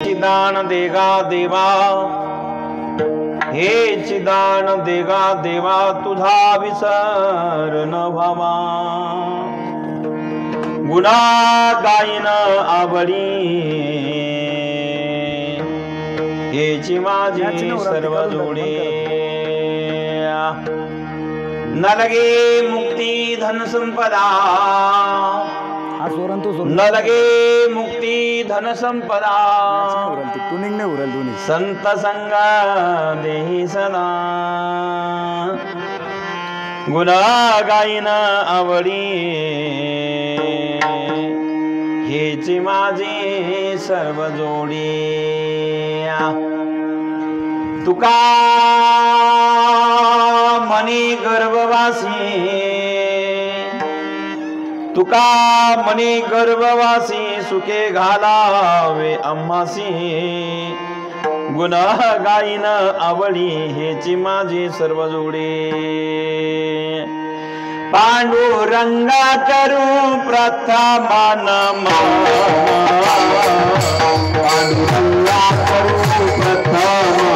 चिदान देगा देवा, हे चिदान देगा देवा, तुझा विसर न व्हावा। गुणा गायन आवडी हेची माझी सर्व जोडे न लगे मुक्ती धन संपदा न लगे मुक्ती धन संपदा संत संगा देही सदा गुण गाईन आवडी हेची माझी सर्व जोडी तुका मनी गर्भवासी तुका मनी गर्भवासी सुखे घालावे आम्हासी गुण गाईन आवडी हेची माझी सर्व जोडे पांडुरंगा करू प्रथमा नमन पांडुरंगा करू प्रथमा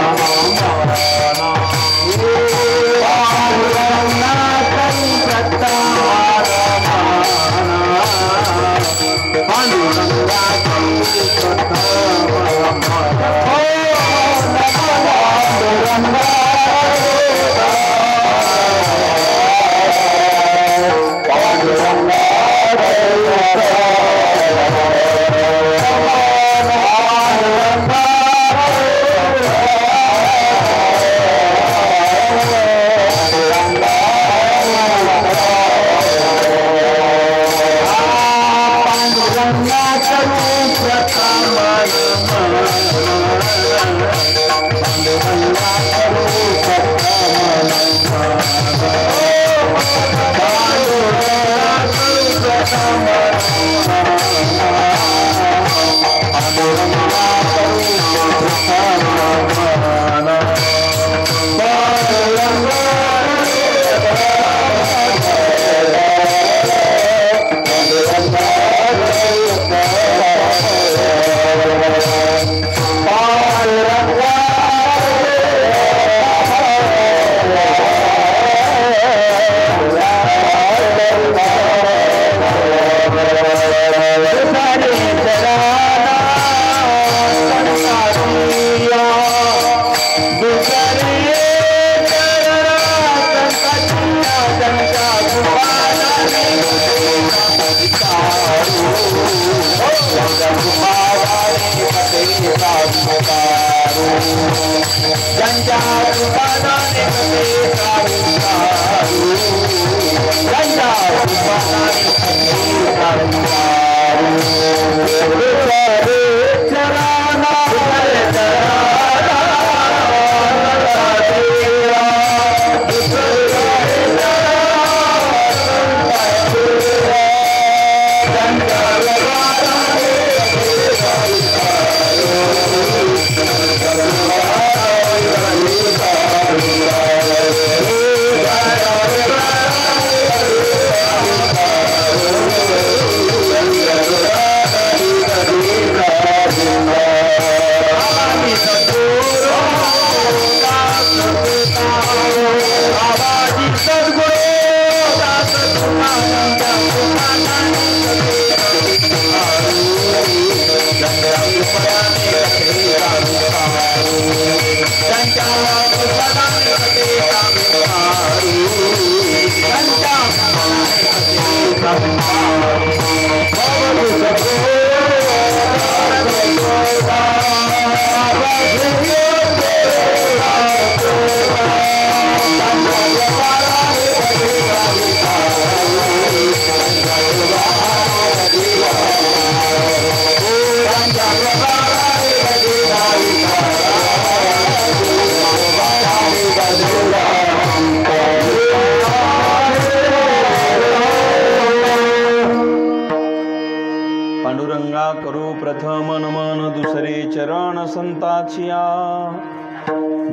पांडुरंगा करू प्रथम नमन दुसरे चरण संताचिया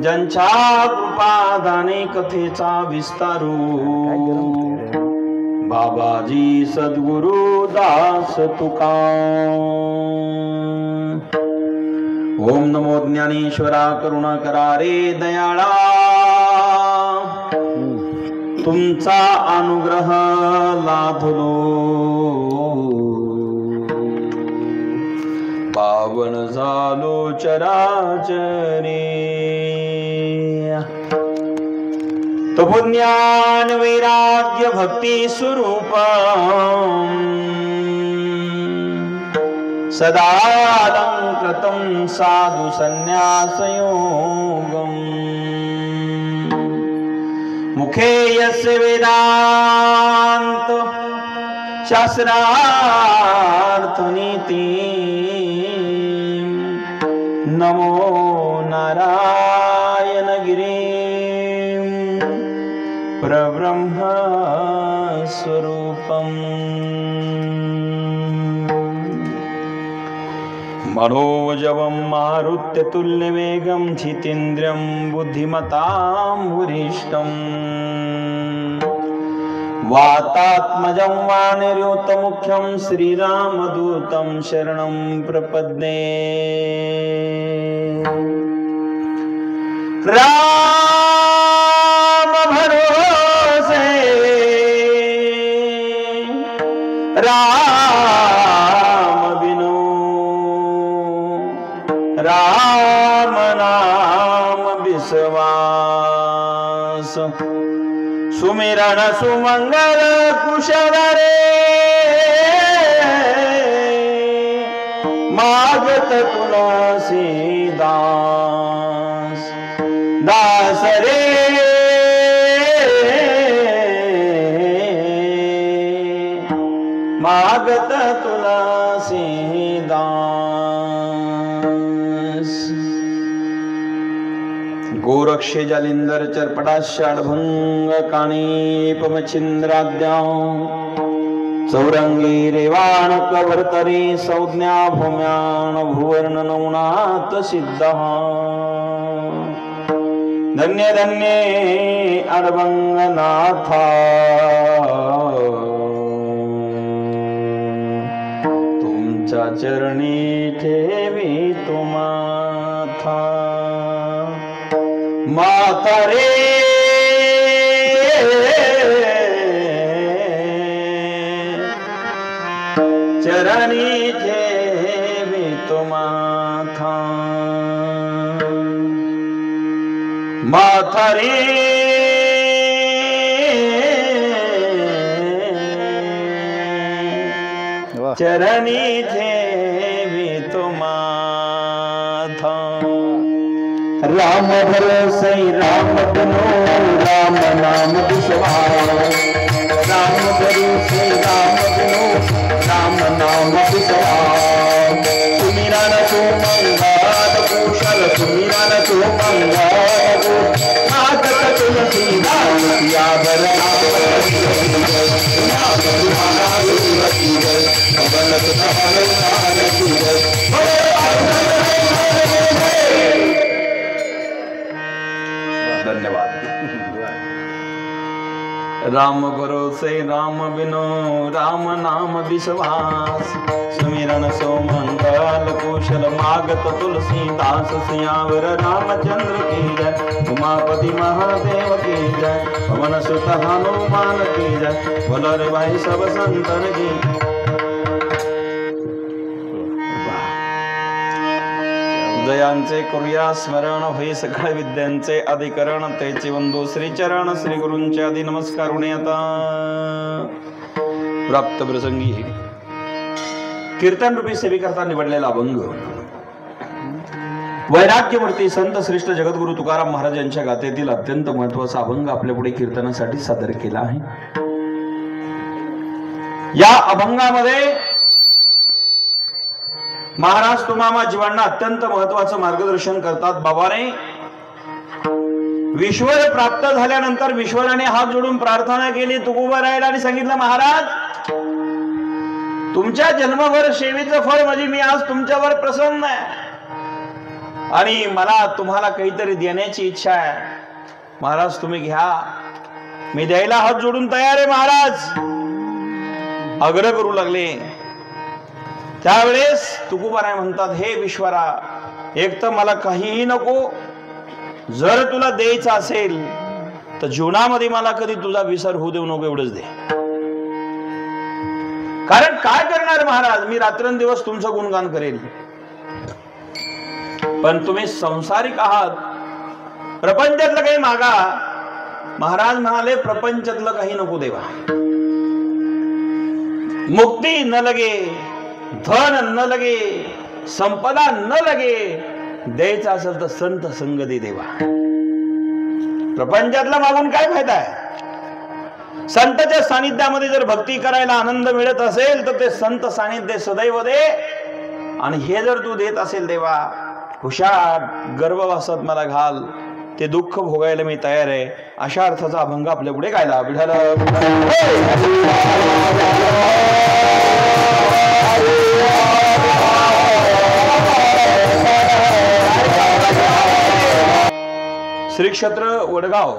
ज्यांच्या कृपादाने कथेचा विस्तारू बाबाजी सद्गुरु दास तुका। ओम नमो ज्ञानेश्वरा करुणाकरा रे दयाळा तुमचा अनुग्रह लाभलो पावन झालो चराचरे तो पुण्यान वैराग्य भक्ती स्वरूप सदा अलंकृतं साधु संन्यासयोगम् मुखे यस्य वेदांत शास्त्रार्थ नीति नमो नारायण गिरी परब्रह्म स्वरूपम् मनोजवं मारुत्यतुल्यवेगं जितेन्द्रियं बुद्धिमतां वरिष्ठम् वातात्मजं वानरयोतमुख्यं श्रीरामदूतं शरणं प्रपद्ये राम भरोसे राम बिनु राम नाम विश्वास सुमिरन सुमंगल कुशल रे मागत तुलसीदास दास रे मागत तुलसीदास गोरक्षे जालिंदर चरपटाषाढभंग काणीपमचिंद्राद्या चौरंगी रेवाण कवर्तरी संज्ञा भूम्यान भुवर्ण नवनाथ सिद्ध धन्य धन्य अडभंगनाथा तुमच्या चरणी ठेवी तुम्हाथा माता रे चरणी ठेवी तुम्हाथा माता रे चरणी ठेवी तुम्हाथा राम भरोसे राम बनो राम नाम विश्वास राम भरोसे राम बनो राम नाम विश्वास सुमिरन सुमंगल कुशल सुमिरन सुमंगल मागत तुलसीदास या धन्यवाद। राम भरोसे राम बिनो राम नाम विश्वास सुमिरन सोमंगल कुशल मागत तुलसीदास सियावर रामचंद्र की जय उमापति महादेव की जय पवन सुत हनुमान की जय बोलो रे भाई सब संतन की जयांचे करूया स्मरण होई सकळ विद्यांचे अधिकरण तेचे वंदो श्री चरण श्री गुरूंचे आदि नमस्कार आता प्राप्त प्रसंगी कीर्तन रूपी सेवेकरता निवडलेला अभंग वैराग्यमूर्ती संत श्रेष्ठ जगद्गुरु तुकाराम महाराज यांच्या गाथेतील अत्यंत महत्त्वाचा अभंग आपल्या पुढे कीर्तनासाठी सादर केला आहे। या अभंगामध्ये महाराज तुम्हा जीवांना अत्यंत महत्वाचं मार्गदर्शन करतात। बाबाने विश्वर प्राप्त झाल्यानंतर विश्वराने हात जोडून प्रार्थना केली तुकोबारायला आणि सांगितलं महाराज तुमच्या जन्मभर सेवेचं फळ म्हणजे मी आज तुमच्यावर प्रसन्न आहे आणि मला तुम्हाला काहीतरी देण्याची इच्छा आहे महाराज तुम्ही घ्या मी द्यायला हात जोडून तयार आहे महाराज आग्रह करू लागले। त्यावेळेस तुकोबाराय म्हणतात हे विश्वरा एक तर मला काहीही नको जर तुला द्यायचं असेल तर जीवनामध्ये मला कधी तुझा विसर होऊ देऊ नको एवढंच दे। कारण काय करणार महाराज मी रात्रंदिवस तुमचं गुणगान करेल पण तुम्ही संसारिक आहात, प्रपंचातलं काही मागा. महाराज म्हणाले प्रपंचातलं काही नको देवा. मुक्ती न लगे, धन न लगे, संपदा न लगे, द्यायचं असेल तर संत संगती देवा. प्रपंचातला मागून काय फायदा आहे? संतांच्या सानिध्यामध्ये जर भक्ती करायला आनंद मिळत असेल तर ते संत सानिध्य सदैव दे. आणि हे जर तू देत असेल देवा, हुशार गर्भवासात मला घाल, ते दुःख भोगायला मी तयार आहे, अशा अर्थाचा अभंग आपल्या पुढे गायला. श्री क्षेत्र वडगाव,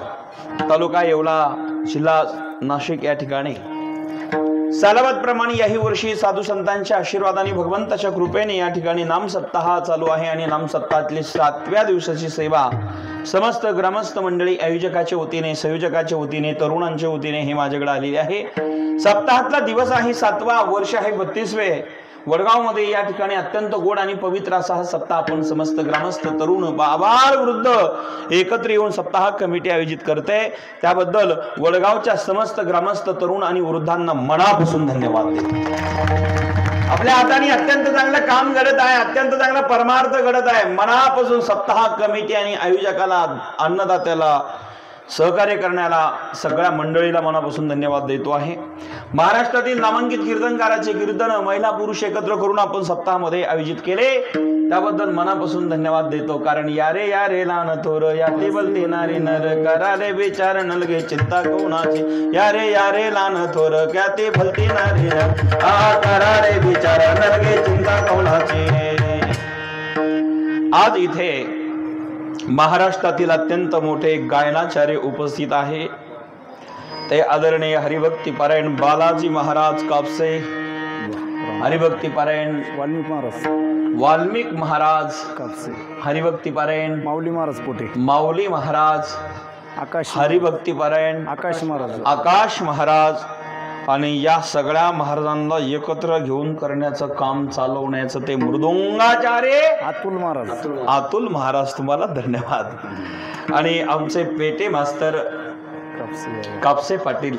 तालुका येवला, जिल्हा नाशिक या ठिकाणी सालाबाद प्रमाणे याही वर्षी साधू संतांच्या आशीर्वादाने भगवंताच्या कृपेने या ठिकाणी नाम सप्ताह चालू आहे. आणि नाम सप्ताहातली 7व्या दिवसाची सेवा समस्त ग्रामस्थ मंडळी आयोजकाच्या वतीने, संयोजकाच्या वतीने, तरुणांच्या वतीने हे माझ्याकडे आलेले आहे. सप्ताहातला दिवस आहे 7वा, वर्ष आहे 32वे. वडगाव मध्ये या ठिकाणी अत्यंत गोड आणि पवित्र असा हा सप्ताह आपण समस्त ग्रामस्थ, तरुण, बाबाळ, वृद्ध एकत्र येऊन सप्ताह कमिटी आयोजित करते. त्याबद्दल वडगावच्या समस्त ग्रामस्थ, तरुण आणि वृद्धांना मनापासून धन्यवाद देतो. आपल्या हाताने अत्यंत चांगलं काम घडत आहे, अत्यंत चांगला परमार्थ घडत आहे. मनापासून सप्ताह कमिटी आणि आयोजकाला, अन्नदात्याला, सहकार्य करण्याला, सगळ्या मंडळीला मनापासून धन्यवाद देतो आहे. महाराष्ट्रातील नामांकित कीर्तनकाराचे कीर्तन महिला पुरुष एकत्र करून आपण सप्ताहामध्ये आयोजित केले, त्याबद्दल मनापासून धन्यवाद देतो. कारण यारे यारे लान थोर, या ते बोलते नारी नर, करारे विचार नलगे चिंता कोणाची. यारे यारे लान थोर, क्या ते भलते नारी नर, करारे विचार नलगे चिंता कोणाची. आज इथे महाराष्ट्रातील अत्यंत मोठे गायनाचार्य उपस्थित आहे. ते आदरणीय हरिभक्ती पारायण बालाजी महाराज कापसे, हरिभक्ती पारायण वाल्मिक महाराज कापसे, हरिभक्ती पारायण माऊली महाराज, हरिभक्ती पारायण आकाश महाराज. आणि या सगळ्या महाराजांना एकत्र घेऊन करण्याचं काम चालवण्याचं ते मृदुंगाचार्य अतुल महाराज, तुम्हाला धन्यवाद. आणि आमचे पेटे मास्तर कापसे पाटील,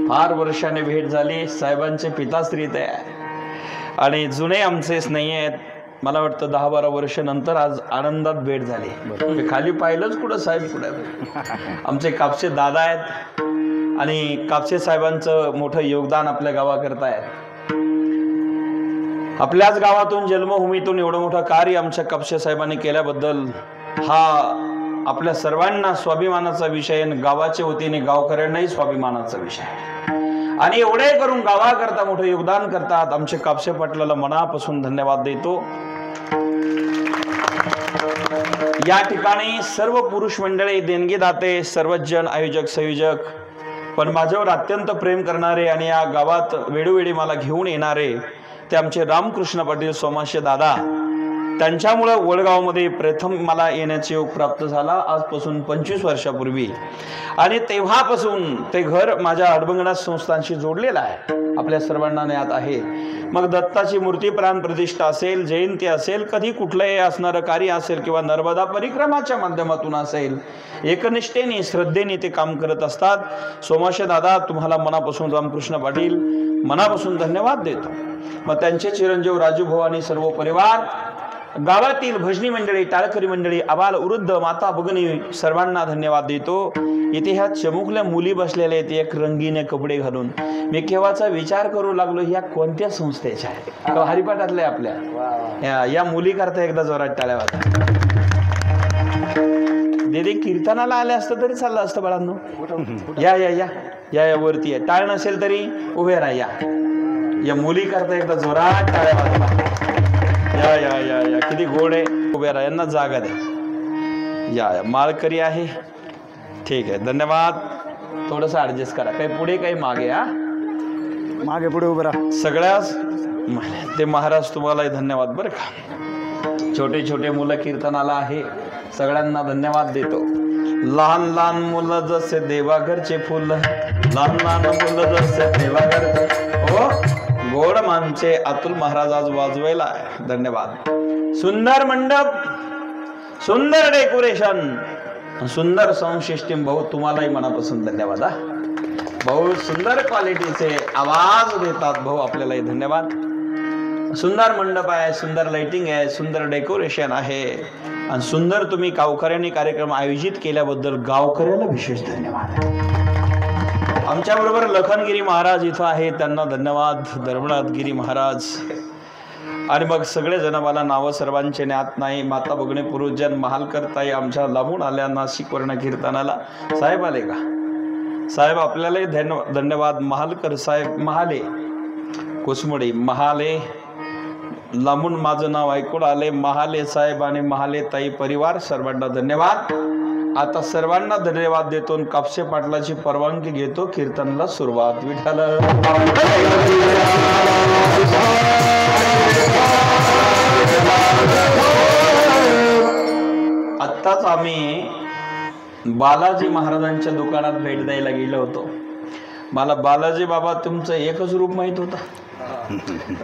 फार वर्षाने भेट झाली. साहेबांचे पिताश्री ते आणि जुने आमचे स्नेही आहेत. मला वाटतं 10-12 वर्ष नंतर आज आनंदात भेट झाली. खाली पाहिलंच कुठं साहेब कुठं. आमचे कापसे दादा आहेत आणि कापसे साहेबांचं मोठं योगदान आपल्या गावाकरता आहे. आपल्याच गावातून, जन्मभूमीतून एवढं मोठं कार्य आमच्या कापसे साहेबांनी केल्याबद्दल हा आपल्या सर्वांना स्वाभिमानाचा विषय आहे. गावाच्या वतीने गावकऱ्यांनाही स्वाभिमानाचा विषय आहे. आणि एवढे करून गावाकरता मोठं योगदान करतात आमचे कापसे पाटलाला मनापासून धन्यवाद देतो. या ठिकाणी सर्व पुरुष मंडळी, देणगीदाते, सर्वच जण, आयोजक, संयोजक, पण माझ्यावर अत्यंत प्रेम करणारे आणि या गावात वेळोवेळी मला घेऊन येणारे ते आमचे रामकृष्ण पाटील सोमाशे दादा. त्यांच्यामुळे वडगावमध्ये प्रथम मला येण्याचे योग प्राप्त झाला आजपासून 25 वर्षापूर्वी. आणि तेव्हापासून ते घर माझ्या अडबंगनाथ संस्थांशी जोडलेलं आहे, आपल्या सर्वांना ज्ञात आहे. मग दत्ताची मूर्ती प्राण प्रतिष्ठा असेल, जयंती असेल, कधी कुठलंही असणारं कार्य असेल किंवा नर्मदा परिक्रमाच्या माध्यमातून असेल, एकनिष्ठेने, श्रद्धेने ते काम करत असतात. सोमाशे दादा, तुम्हाला मनापासून, रामकृष्ण पाटील मनापासून धन्यवाद देतो. मग त्यांचे चिरंजीव राजू भाऊ आणि सर्व परिवार, गावातील भजनी मंडळी, टाळकरी मंडळी, आबाल वृद्ध, माता भगिनी सर्वांना धन्यवाद देतो. इथे ह्या चमुकल्या मुली बसलेल्या आहेत एक रंगीने कपडे घालून. मी केव्हाचा विचार करू लागलो ह्या कोणत्या संस्थेच्या आहेत. हरिपाठातल्या आपल्या या मुली करता एकदा जोरात टाळ्या वाजवा. दीदी कीर्तनाला आले असतं तरी चाललं असतं बाळांनो. या या या या या वरती आहे. टाळ नसेल तरी उभे राहा. या मुली करता एकदा जोरात टाळ्या वाजवा. या या या या किती गोड आहे. उभे राहा, यांना जागा द्या. या या माळकरी आहे. ठीक आहे, धन्यवाद. थोडंसं ऍडजस्ट करा, काही पुढे काही मागे. मागे पुढे उभे राहा. सगळ्याच ते महाराज तुम्हालाही धन्यवाद बरं का. छोटे छोटे मुलं कीर्तनाला आहे, सगळ्यांना धन्यवाद देतो. लहान लहान मुलं जसे देवाघरचे फुल, लहान लहान मुलं जसे देवाघरचे. हो, गोड मानचे अतुल महाराज आज वाजवायला आहे. धन्यवाद. सुंदर मंडप, सुंदर डेकोरेशन, सुंदर साऊंड सिस्टीम. भाऊ तुम्हालाही मनापासून धन्यवाद. बहुत सुंदर क्वालिटीचे आवाज देतात भाऊ, आपल्यालाही धन्यवाद. सुंदर मंडप आहे, सुंदर लाइटिंग आहे, सुंदर डेकोरेशन आहे आणि सुंदर तुम्ही गावकऱ्यांनी कार्यक्रम आयोजित केल्याबद्दल गावकऱ्याला विशेष धन्यवाद. आमच्या बरोबर लखनगिरी महाराज इथं आहे, त्यांना धन्यवाद. धर्मनाथगिरी महाराज आणि मग सगळे जण, मला नावं सर्वांचे ज्ञात नाही. माता भगिनी पुरुषजन महालकर ताई आमच्या लांबून आल्या नाशिक वर्ण कीर्तनाला. साहेब आले का? साहेब आपल्यालाही धन्यवाद. महालकर साहेब, महाले कुसमुडी, महाले लांबून माझं नाव ऐकून आले. महाले साहेब आणि महाले ताई परिवार सर्वांना धन्यवाद. आता सर्वांना धन्यवाद देतो. कापसे पाटलाची परवानगी घेतो, कीर्तनाला सुरुवात. विठ्ठल. आत्ताच आम्ही बालाजी महाराजांच्या दुकानात भेट द्यायला गेलो होतो. मला बालाजी बाबा तुमचं एकच रूप माहित होतं.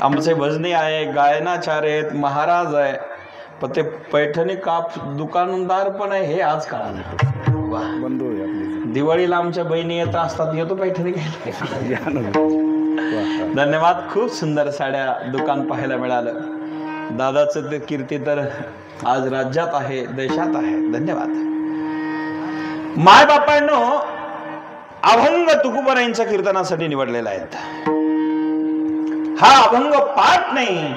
आमचे भजनी आहे, गायनाचार्य आहेत, महाराज आहे, पण ते पैठणी काप दुकानदार पण आहे हे आज कळालं. दिवाळीला आमच्या बहिणी येत असतात, येतो पैठणी घ्यायला. धन्यवाद. खूप सुंदर साड्या दुकान पाहायला मिळालं. दादाचं ते कीर्ती तर आज राज्यात आहे, देशात आहे. धन्यवाद. माय बापांनो, अभंग तुकोबारायांच्या कीर्तनासाठी निवडलेला आहेत. हा अभंग पाठ नाही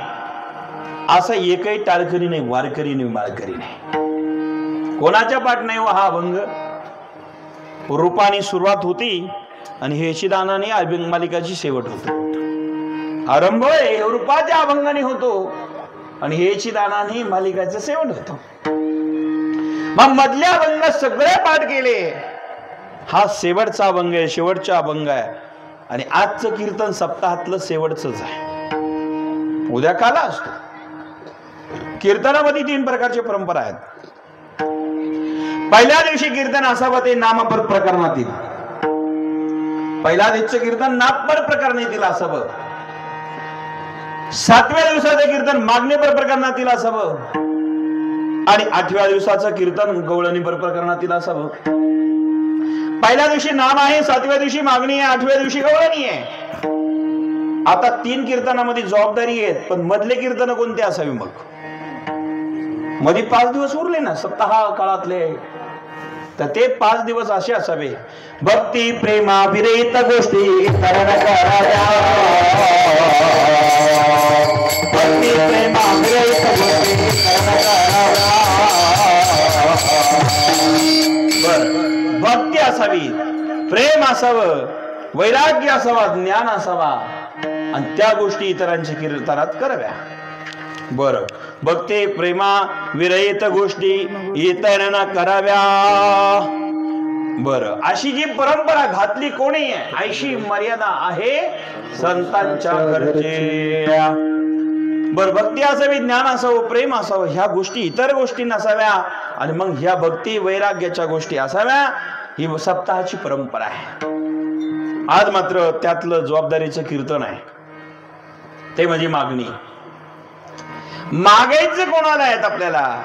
असं एकही टाळकरी नाही, वारकरी नाही, माळकरी नाही. कोणाच्या पाठ नाही हो हा अभंग. रूपाने सुरुवात होती आणि हेची दानाने अभंग मालिकाची शेवट होतो. आरंभ रूपाच्या अभंगाने होतो आणि हेची दानाने मालिकाचं शेवट होतो. मग मधल्या अभंग सगळे पाठ केले. हा शेवटचा अभंग आहे, शेवटचा अभंग आहे आणि आजचं कीर्तन सप्ताहातलं शेवटचंच आहे. उद्या काला असतो. कीर्तनामध्ये 3 प्रकारचे परंपरा आहेत. पहिल्या दिवशी कीर्तन असावं ते नामपर प्रकरणातील. पहिल्या दिवशीचं कीर्तन नामपर प्रकरणातील असावं. 7व्या दिवसाचं कीर्तन मागणीपर प्रकरणातील असावं आणि 8व्या दिवसाचं कीर्तन गवळणीपर प्रकरणातील असावं. पहिल्या दिवशी नाम आहे, 7व्या दिवशी मागणी आहे, 8व्या दिवशी गवळणी आहे. आता 3 कीर्तनामध्ये जबाबदारी आहेत, पण मधले कीर्तन कोणते असावे? मग मध्ये 5 दिवस उरले ना सप्ताह काळातले, तर ते 5 दिवस असे असावे. भक्ती प्रेमा विरहित गोष्टी करण कराव्या. भक्ती प्रेमा विरहित गोष्टी करण कराव्या. भक्ती असावी, प्रेम असावं, वैराग्य असावा, ज्ञान असावा आणि त्या गोष्टी इतरांच्या कीर्तनात कराव्या. बरं, भक्ती प्रेमा विरहित गोष्टी इतरांना कराव्या. बरं, अशी जी परंपरा घातली कोणी आहे, अशी मर्यादा आहे संतांच्या घरचे. बर, भक्ती असावी, ज्ञान असावं, प्रेम असावं, ह्या गोष्टी इतर गोष्टी नसाव्या आणि मग ह्या भक्ती वैराग्याच्या गोष्टी असाव्या. ही सप्ताहाची परंपरा आहे. आज मात्र त्यातलं जबाबदारीचं कीर्तन आहे ते म्हणजे मागणी. मागायचं कोणाला आहेत आपल्याला?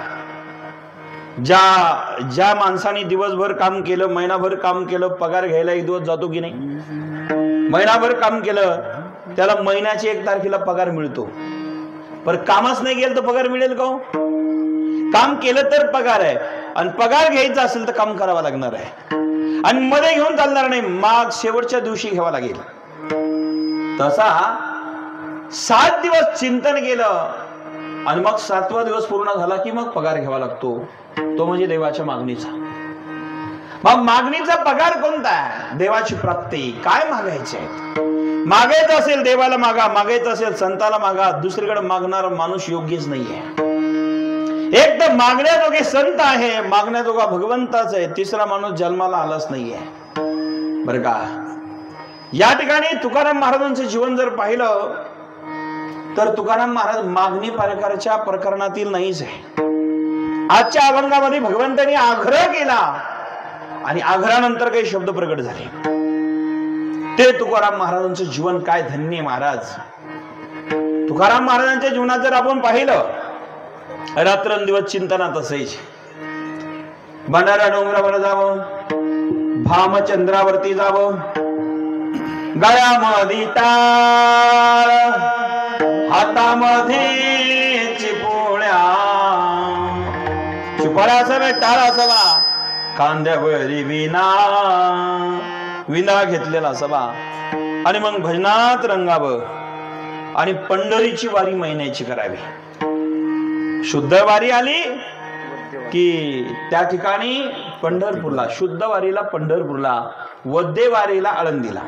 ज्या माणसाने दिवसभर काम केलं, महिनाभर काम केलं, पगार घ्यायला 1 दिवस जातो की नाही? महिनाभर काम केलं त्याला महिन्याची 1 तारखेला पगार मिळतो. पण कामच नाही केलं तर पगार मिळेल का? काम केलं तर पगार आहे आणि पगार घ्यायचा असेल तर काम करावं लागणार आहे आणि मध्ये घेऊन चालणार नाही, माग शेवटच्या दिवशी घ्यावा लागेल. तसा 7 दिवस चिंतन केलं आणि मग 7वा दिवस पूर्ण झाला की मग पगार घ्यावा लागतो. तो म्हणजे देवाच्या मागणीचा. मग मागणीचा पगार कोणता आहे? देवाची प्राप्ती. काय मागायचे? मागायचं असेल देवाला मागा, मागायचं असेल संताला मागा. दुसरीकडे मागणारा माणूस योग्यच नाहीये. एक तर मागण्याजोगे संत आहे, मागण्याजोगा भगवंताच आहे, तिसरा माणूस जन्माला आलाच नाहीये. बरं का? या ठिकाणी तुकाराम महाराजांचं जीवन जर पाहिलं तर तुकाराम महाराज मागणी प्रकारच्या प्रकरणातील नाहीच आहे. आजच्या अभंगामध्ये भगवंतांनी आग्रह केला आणि आग्रहानंतर काही शब्द प्रकट झाले. ते तुकाराम महाराजांचं जीवन काय धन्य महाराज. तुकाराम महाराजांच्या जीवनात जर आपण पाहिलं रात्रंदिवस चिंतनात असायचे. भंडारा डोंगरावर जावं, भामचंद्रावरती जावं, गळ्यामध्ये टाळ, हातामध्ये चिपोळ्या, चिपोळ्या असाव्या, टाळ असावा, खांद्यावरी विना घेतलेला असावा आणि मग भजनात रंगावं आणि पंढरीची वारी महिन्याची करावी. शुद्ध वारी आली की त्या ठिकाणी पंढरपूरला, शुद्ध वारीला पंढरपूरला, वद्य वारीला आळंदीला.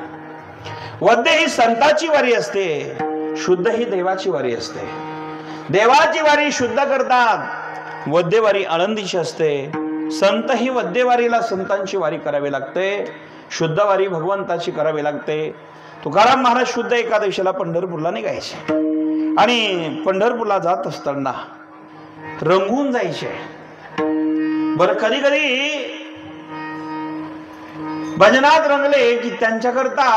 वद्य ही संताची वारी असते, शुद्ध ही देवाची वारी असते. देवाची वारी शुद्ध करतात, वद्य वारी आळंदीची असते. संत ही वद्य वारीला संतांची वारी करावी लागते, शुद्ध वारी भगवंताची करावी लागते. तुकाराम महाराज शुद्ध एकादशीला पंढरपूरला निघायचे आणि पंढरपूरला जात असताना रंगून जायचे. बरं, कधी कधी भजनात रंगले की त्यांच्याकरता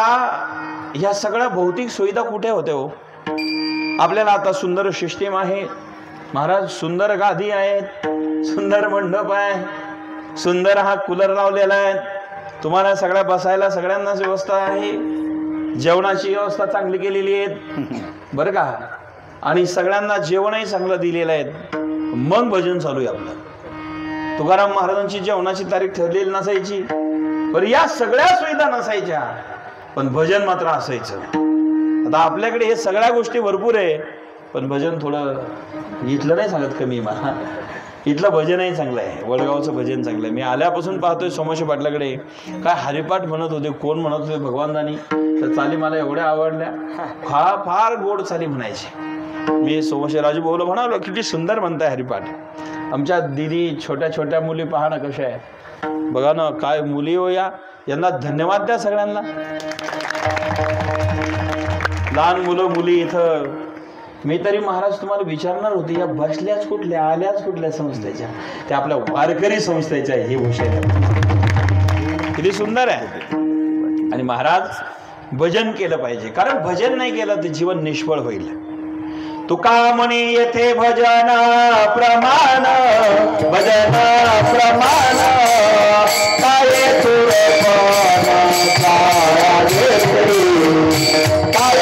ह्या सगळ्या भौतिक सुविधा कुठे होते हो? आपल्याला आता सुंदर सिस्टीम आहे महाराज, सुंदर गादी आहेत, सुंदर मंडप आहे, सुंदर हा कूलर लावलेला आहे, तुम्हाला सगळ्या बसायला सगळ्यांनाच व्यवस्था आहे, जेवणाची व्यवस्था चांगली केलेली आहे बरं का, आणि सगळ्यांना जेवणही चांगलं दिलेलं आहे. मग भजन चालू आहे आपलं. तुकाराम महाराजांची जेवणाची तारीख ठरलेली नसायची, पण या सगळ्या सुविधा नसायच्या, पण भजन मात्र असायचं. आता आपल्याकडे हे सगळ्या गोष्टी भरपूर आहे, पण भजन थोडं इथलं नाही सांगत कमी. मला इथलं भजनही चांगलं आहे, वडगावचं भजन चांगलं आहे. मी आल्यापासून पाहतोय सोमोशी पाटलाकडे काय हरिपाठ म्हणत होते, कोण म्हणत होते भगवानदानी, तर चाली मला एवढ्या आवडल्या, फार गोड चाली म्हणायचे. मी सोमोशी राजू भाऊला म्हणालो किती सुंदर म्हणताय हरिपाठ. आमच्या दिदी छोट्या छोट्या मुली पहा ना कशा आहे, बघा ना काय मुली हो या, यांना धन्यवाद द्या सगळ्यांना. लहान मुलं मुली इथं. मी तरी महाराज तुम्हाला विचारणार होती, या बसल्याच कुठल्या, आल्याच कुठल्या संस्थेच्या? त्या आपल्या वारकरी संस्थेच्या. ही हुशार किती सुंदर आहे. आणि महाराज भजन केलं पाहिजे, कारण भजन नाही केलं तर जीवन निष्फळ होईल. तुका म्हणे येथे भजन प्रमाण, भजन प्रमाण काय तुरपण काय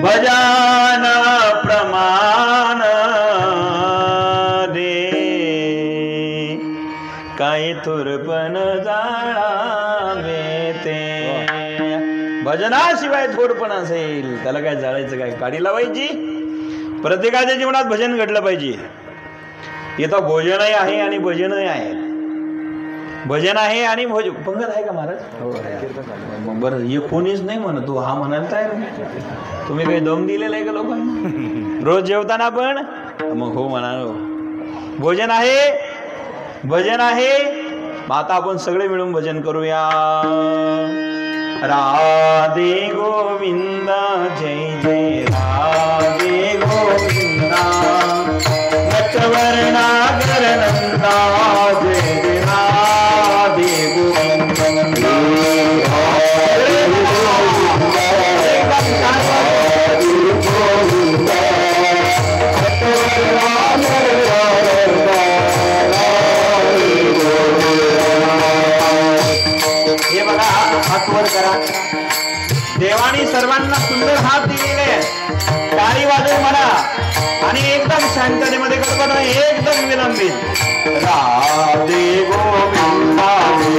भजन प्रमाण रे काय थोरपण जाळावे ते. भजनाशिवाय थोरपण असेल त्याला काय जाळायचं, काय काडी लावायची. प्रत्येकाच्या जीवनात भजन घडलं पाहिजे. इथं भोजनही आहे आणि भजनही आहे. भजन आहे आणि पंगत आहे का महाराज? बरं, हे कोणीच नाही म्हणत, तू हा म्हणायला तयार. तुम्ही काही दम दिलेला आहे का लोकांना? रोज जेवताना पण मग हो म्हणा. भोजन आहे, भजन आहे. आता आपण सगळे मिळून भजन करूया. राधे गोविंद जय जय राधे गोविंदा, नटवर्णा गरनंदा जय जय राधे गोविंदा. हे बघा, हात वर करा. देवानी सर्वांना सुंदर हात दिलेले आहेत. टाळी वाजवून म्हणा आणि एकदम शांततेमध्ये गडबड नाही, एकदम विलंबित. राधे गोविंदा जय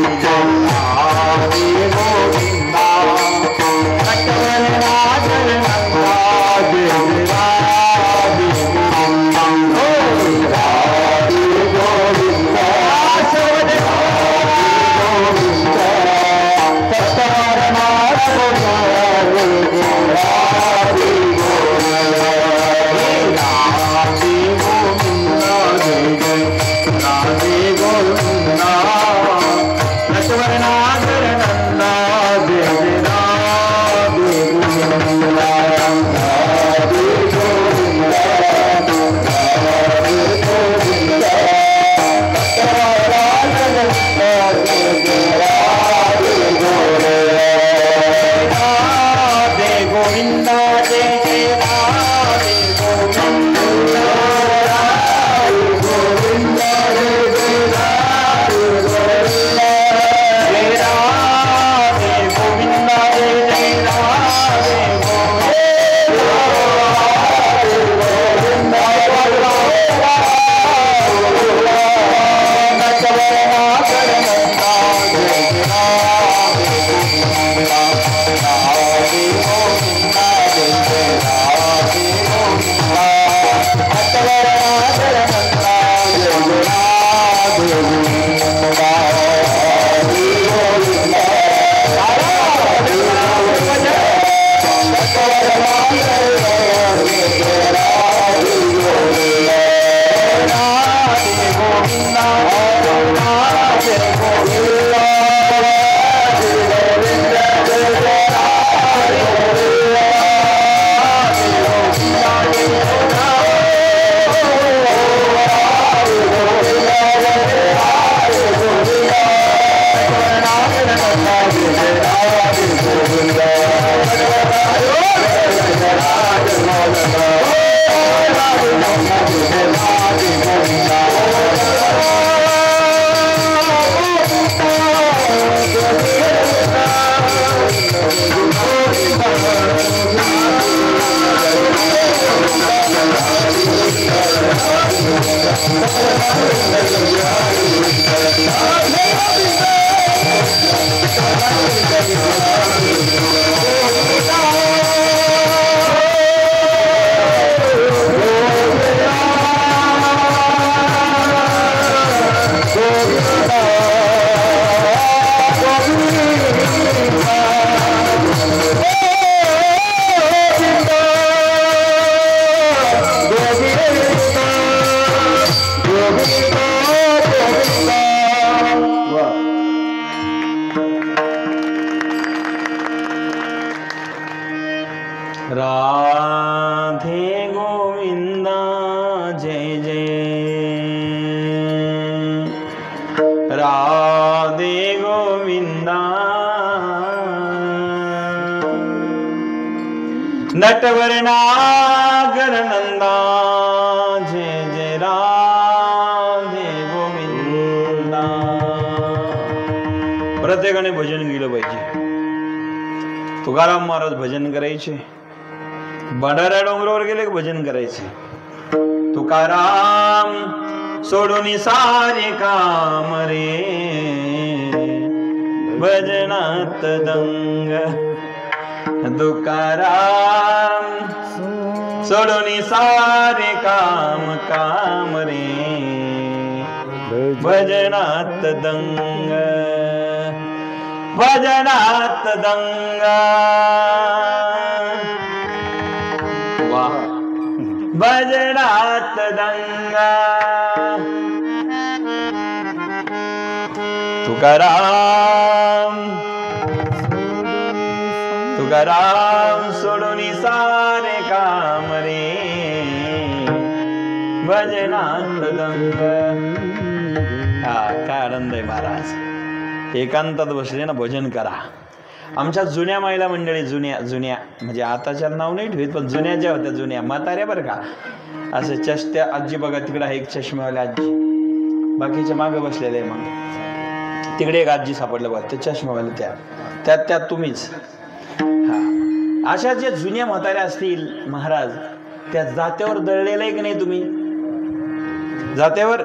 राधे गोविंदा. राधे गोविंदा जय जय राधे गोविंदा नटवरनागर नंदा जय जय राधे गोविंदा. प्रत्येकाने भजन केलं पाहिजे. तुकाराम महाराज भजन करायचे, भंडारा डोंगरावर गेले की भजन करायचे. तुकाराम सोडून सारे काम रे भजनात दंग. तुकाराम सोडून सारे काम रे भजनात दंग. भजनात दंगा वाह भजनात दंगा. तुकाराम तुकाराम सोडून सारे काम रे भजनात दंगा. हा काय आनंद आहे महाराज. एकांतात बसले ना भजन करा. आमच्या जुन्या महिला मंडळी, जुन्या म्हणजे आताच्या नाव नाही ठेवत, पण जुन्या ज्या होत्या, जुन्या म्हाताऱ्या बरं का, असे चष्ट्या आजी बघा तिकडे आहे एक चष्मेवाल्या आजी, बाकीच्या मागे बसलेले आहे. मग तिकडे एक आजी सापडलं बघा, त्या चष्मेवाल्या त्यात तुम्हीच. हा अशा ज्या जुन्या म्हाताऱ्या असतील महाराज, त्या जात्यावर दळलेलं आहे की नाही तुम्ही, जात्यावर.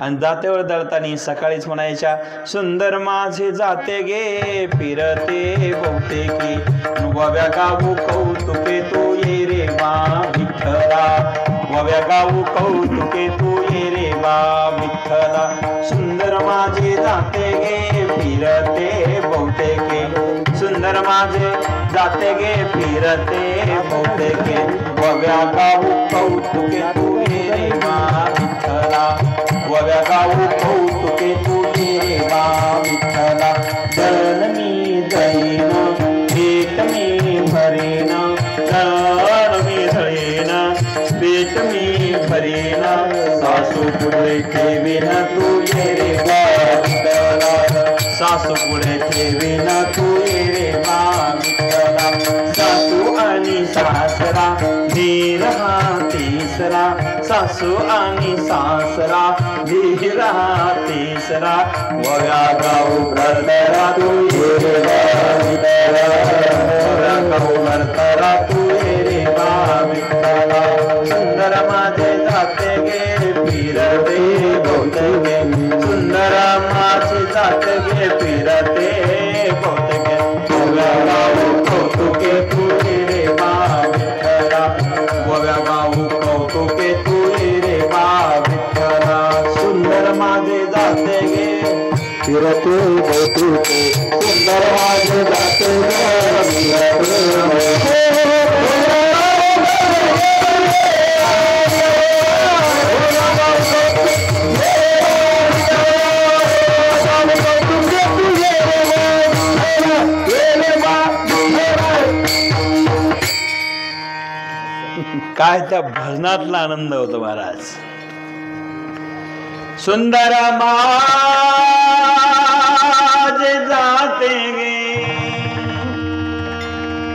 आणि जात्यावर दळताना सकाळीच म्हणायच्या, सुंदर माझे जाते गे फिरते बहुतेकी, वव्या गाऊ कौतुके तू ये रे बा विठ्ठला. वव्या गाऊ कौतुके तू ये रे बा विठ्ठला. सुंदर माझे जाते गे फिरते बहुतेके, सुंदर माझे जाते गे फिरते बहुतेके, वव्या गाऊ कौतुके तू ये रे बा विठ्ठला. वव्या गाऊ कौतुके तू ये रे बा विठ्ठला. दळण मी दळीन पेट मी भरेन, दळण मी दळीन पेट मी भरेन, सासू पुढे ठेवीन तू ये रे बा विठ्ठला. सासू पुढे ठेवीन तू ये रे बा विठ्ठला. सासू आणि सासरा धीर हा तिसरा, सासू आणि सासरा धीर हा तिसरा. वव्या गाऊ भरतरा तू ये रे बा विठ्ठला. वव्या गाऊ भरतरा तू ये रे बा विठ्ठला. सुंदर माझे जाते गे फिरते बहुतेके, सुंदर माझे जाते गे फिरते बहुतेके, वव्या गाऊ कौतुके तू ये रे बा विठ्ठला. वव्या गाऊ कौतुके तू ये रे बा विठ्ठला. सुंदर माझे जाते गे फिरते बहुतेके, सुंदर माझे जाते गे फिरते. काय त्या भजनातला आनंद होतो महाराज. सुंदर माज जाते गे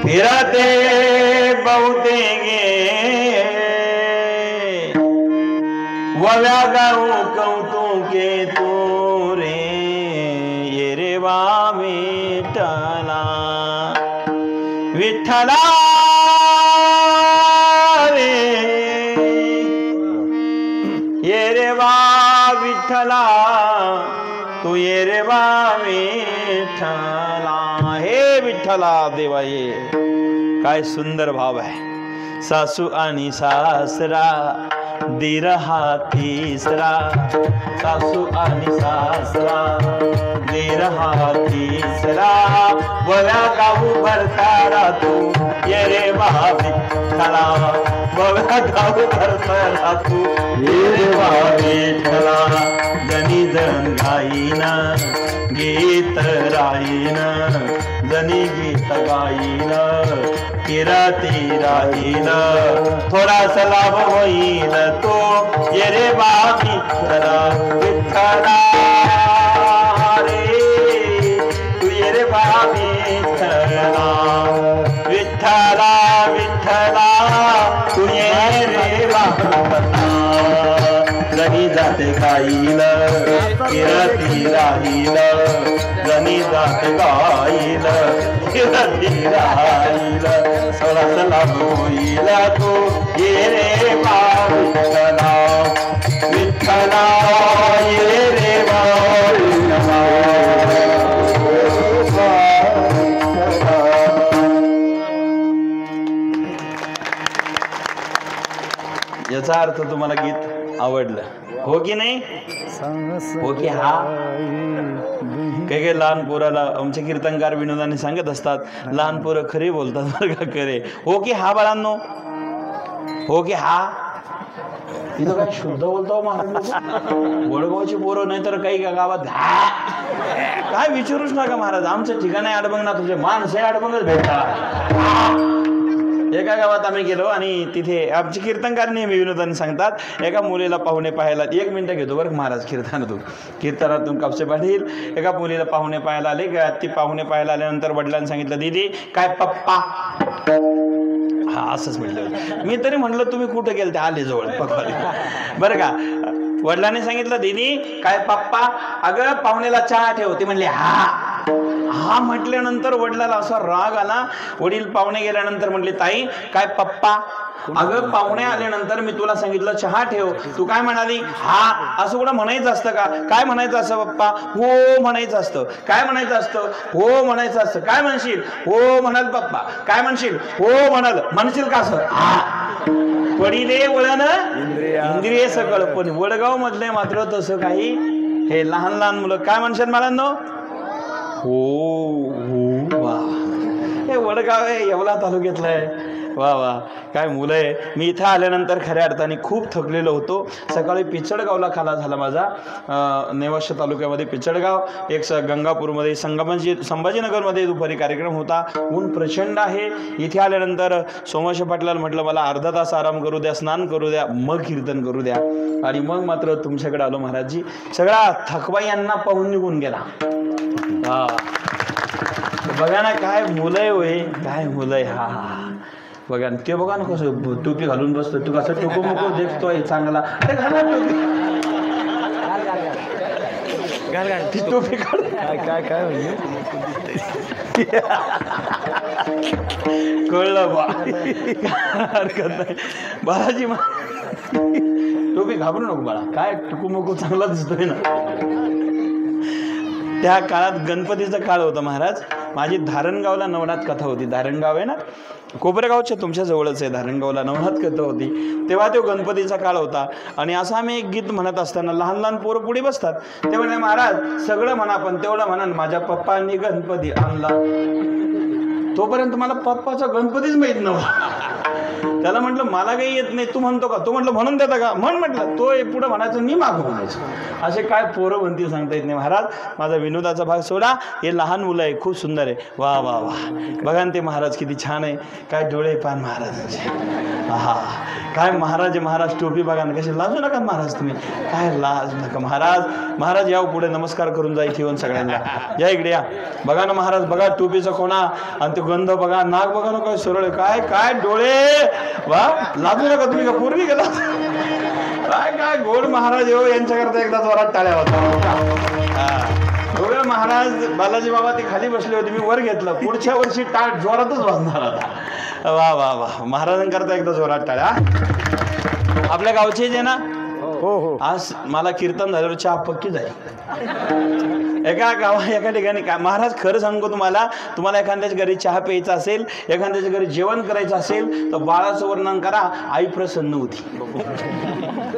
फिरते बहुते गे वव्या गाऊ कौतुके तू रे ये रे वा विठ्ठला विठ्ठला रे ये रे वा विठ्ठला तू ये रे वा विठ्ठला. हे विठ्ठला देवा ये. काय सुंदर भाव आहे. सासू आणि सासरा दीर हा तिसरा सासू आणि सासरा दीर हा तिसरा वव्या गाऊ भरतारा तू ये रे वा विठ्ठला वव्या गाऊ भरतारा तू ये रे वा विठ्ठला. जनी जण गाईन गीत राहीन जनी गीत गाईन किराती राहील थोडासा लाभ होईल तो ये रे वा विठ्ठला विठ्ठला रे तू ये रे वा विठ्ठला विठ्ठला विठ्ठला तू ये रे वा विठ्ठला. जनी जाते गाईल किराती राहील जनी जाते गाईल किराती राहील थोडासा लाभ होईल तो ये रे वा विठ्ठला विठ्ठला ये रे वा विठ्ठला. याचा अर्थ तुम्हाला गीत आवडलं हो की नाही हो की हा. काही लहान पोराला आमचे कीर्तनकार विनोदाने सांगत असतात लहान पोरं खरे बोलतात बरं का खरे हो की हा बाळांनो हो की हा. तिथं काय शुद्ध बोलतो महाराज वडगावची पोरं नाही तर काही गावात काय विचारूच नका महाराज. आमच्या ठिकाणी अडबंग ना तुझे माणसे अडबंगच भेटतात. एका गावात आम्ही गेलो आणि तिथे आमचे कीर्तनकार नेहमी विनोदाने सांगतात एका मुलीला पाहुणे पाहायला 1 मिनिट घेतो बरं महाराज कीर्तनातून कापसे पाटील एका मुलीला पाहुणे पाहायला आले. ती पाहुणे पाहायला आल्यानंतर वडिलांनी सांगितलं दीदी काय पप्पा हा असंच म्हटलं. मी तरी म्हणलं तुम्ही कुठं गेल ते आले जवळ पप्पा बरं का. वडिलांनी सांगितलं दीदी काय पप्पा अगं पाहुणेला चहा ठेव. ते म्हणले हा हा म्हटल्यानंतर वडिलाला असा राग आला. वडील पाहुणे गेल्यानंतर म्हटले ताई काय पप्पा अगं पाहुणे आल्यानंतर मी तुला सांगितलं चहा ठेव तू काय म्हणाली हा. असं कुठं म्हणायचं असतं का. काय म्हणायचं असतं पप्पा हो म्हणायचं असतं. काय म्हणायचं असतं हो म्हणायचं असतं. काय म्हणशील हो म्हणाल पप्पा. काय म्हणशील हो म्हणाल म्हणशील का असं हा. वडीले वळण इंद्रिय सकळ. पण वडगाव मधले मात्र तसं काही हे लहान लहान मुलं काय म्हणशात मला नो हो हो वा. हे वडगाव आहे येवला तालुक्यातलं आहे वा वा काय मुलं आहे. मी इथं आल्यानंतर खऱ्या अर्थाने खूप थकलेलो होतो. सकाळी पिचडगावला खाला झाला माझा नेवासा तालुक्यामध्ये पिचडगाव. एक गंगापूरमध्ये संभाजीनगरमध्ये दुपारी कार्यक्रम होता. ऊन प्रचंड आहे. इथे आल्यानंतर सोमाशे पाटलाला म्हटलं मला अर्धा तास आराम करू द्या स्नान करू द्या मग कीर्तन करू द्या आणि मग मात्र तुमच्याकडे आलो महाराजजी. सगळा थकवा यांना पाहून निघून गेला. हा बघा ना काय मुलं आहे होय काय मुलं आहे. हा बघा ते बघा ना कसं टोपी घालून बसतो तू कसं टोको मोको देखतोय चांगला. अरे घाला टोपी ती टोपी काढ काय काय म्हणजे कळलं बा हरकत नाही बाळाजी टोपी घाबरू नको बाळा काय टुकू मुकू चांगला दिसतोय ना. त्या काळात गणपतीचा काळ होता महाराज. माझी धारणगावला नवनाथ कथा होती. धारणगाव आहे ना कोपरेगावच्या तुमच्या जवळच आहे. धारणगावला नवनाथ कथा होती तेव्हा तो गणपतीचा काळ होता. आणि असं आम्ही एक गीत म्हणत असताना लहान लहान पोरं पुढे बसतात. ते म्हणले महाराज सगळं म्हणा पण तेवढं म्हणा माझ्या पप्पांनी गणपती आणला. तोपर्यंत मला पप्पाचा गणपतीच माहीत नव्हता. त्याला म्हटलं मला काही येत नाही, तू म्हणतो का? तू म्हटलं म्हणून देता का? म्हटलं तो पुढं म्हणायचं, मी मागं म्हणायचं. असे काय पोरं म्हणतील सांगता येत नाही. महाराज माझा विनोदाचा भाग सोडा, हे लहान मुलं आहे, खूप सुंदर आहे. वा वा वा, बघा ना ते महाराज किती छान आहे, काय डोळे पान महाराजांचे. हा काय महाराज आहे महाराज. टोपी बघा ना कशी, लाजू नका महाराज तुम्ही, काय लाज नका महाराज. महाराज याव पुढे नमस्कार करून जाई ठेवून सगळ्यांना, या इकडे या. बघा ना महाराज, बघा टोपीचा कोणा आणि ते गंध बघा, नाक बघा ना काय सरळ, काय काय डोळे, वा लाजू नका तुम्ही. का पूर्वी गेला काय काय गोड महाराज येऊ, यांच्याकरता एकदा जोरात टाळ्या होता. बघा महाराज बालाजी बाबा ते खाली बसले होते, मी वर घेतलं, पुढच्या वर्षी टाळ जोरातच वाजणार आता. वा वा वा, महाराजांकरता एकदा जोरात टाळ्या. आपल्या गावचे जे ना, हो हो, आज मला कीर्तन झाल्यावर चहा पक्की झाली. एका ठिकाणी काय महाराज, खरं सांगू तुम्हाला, तुम्हाला एखाद्याच्या घरी चहा प्यायचा असेल, एखाद्याच्या घरी जेवण करायचं असेल, तर बाळाचं वर्णन करा, आई प्रसन्न होती.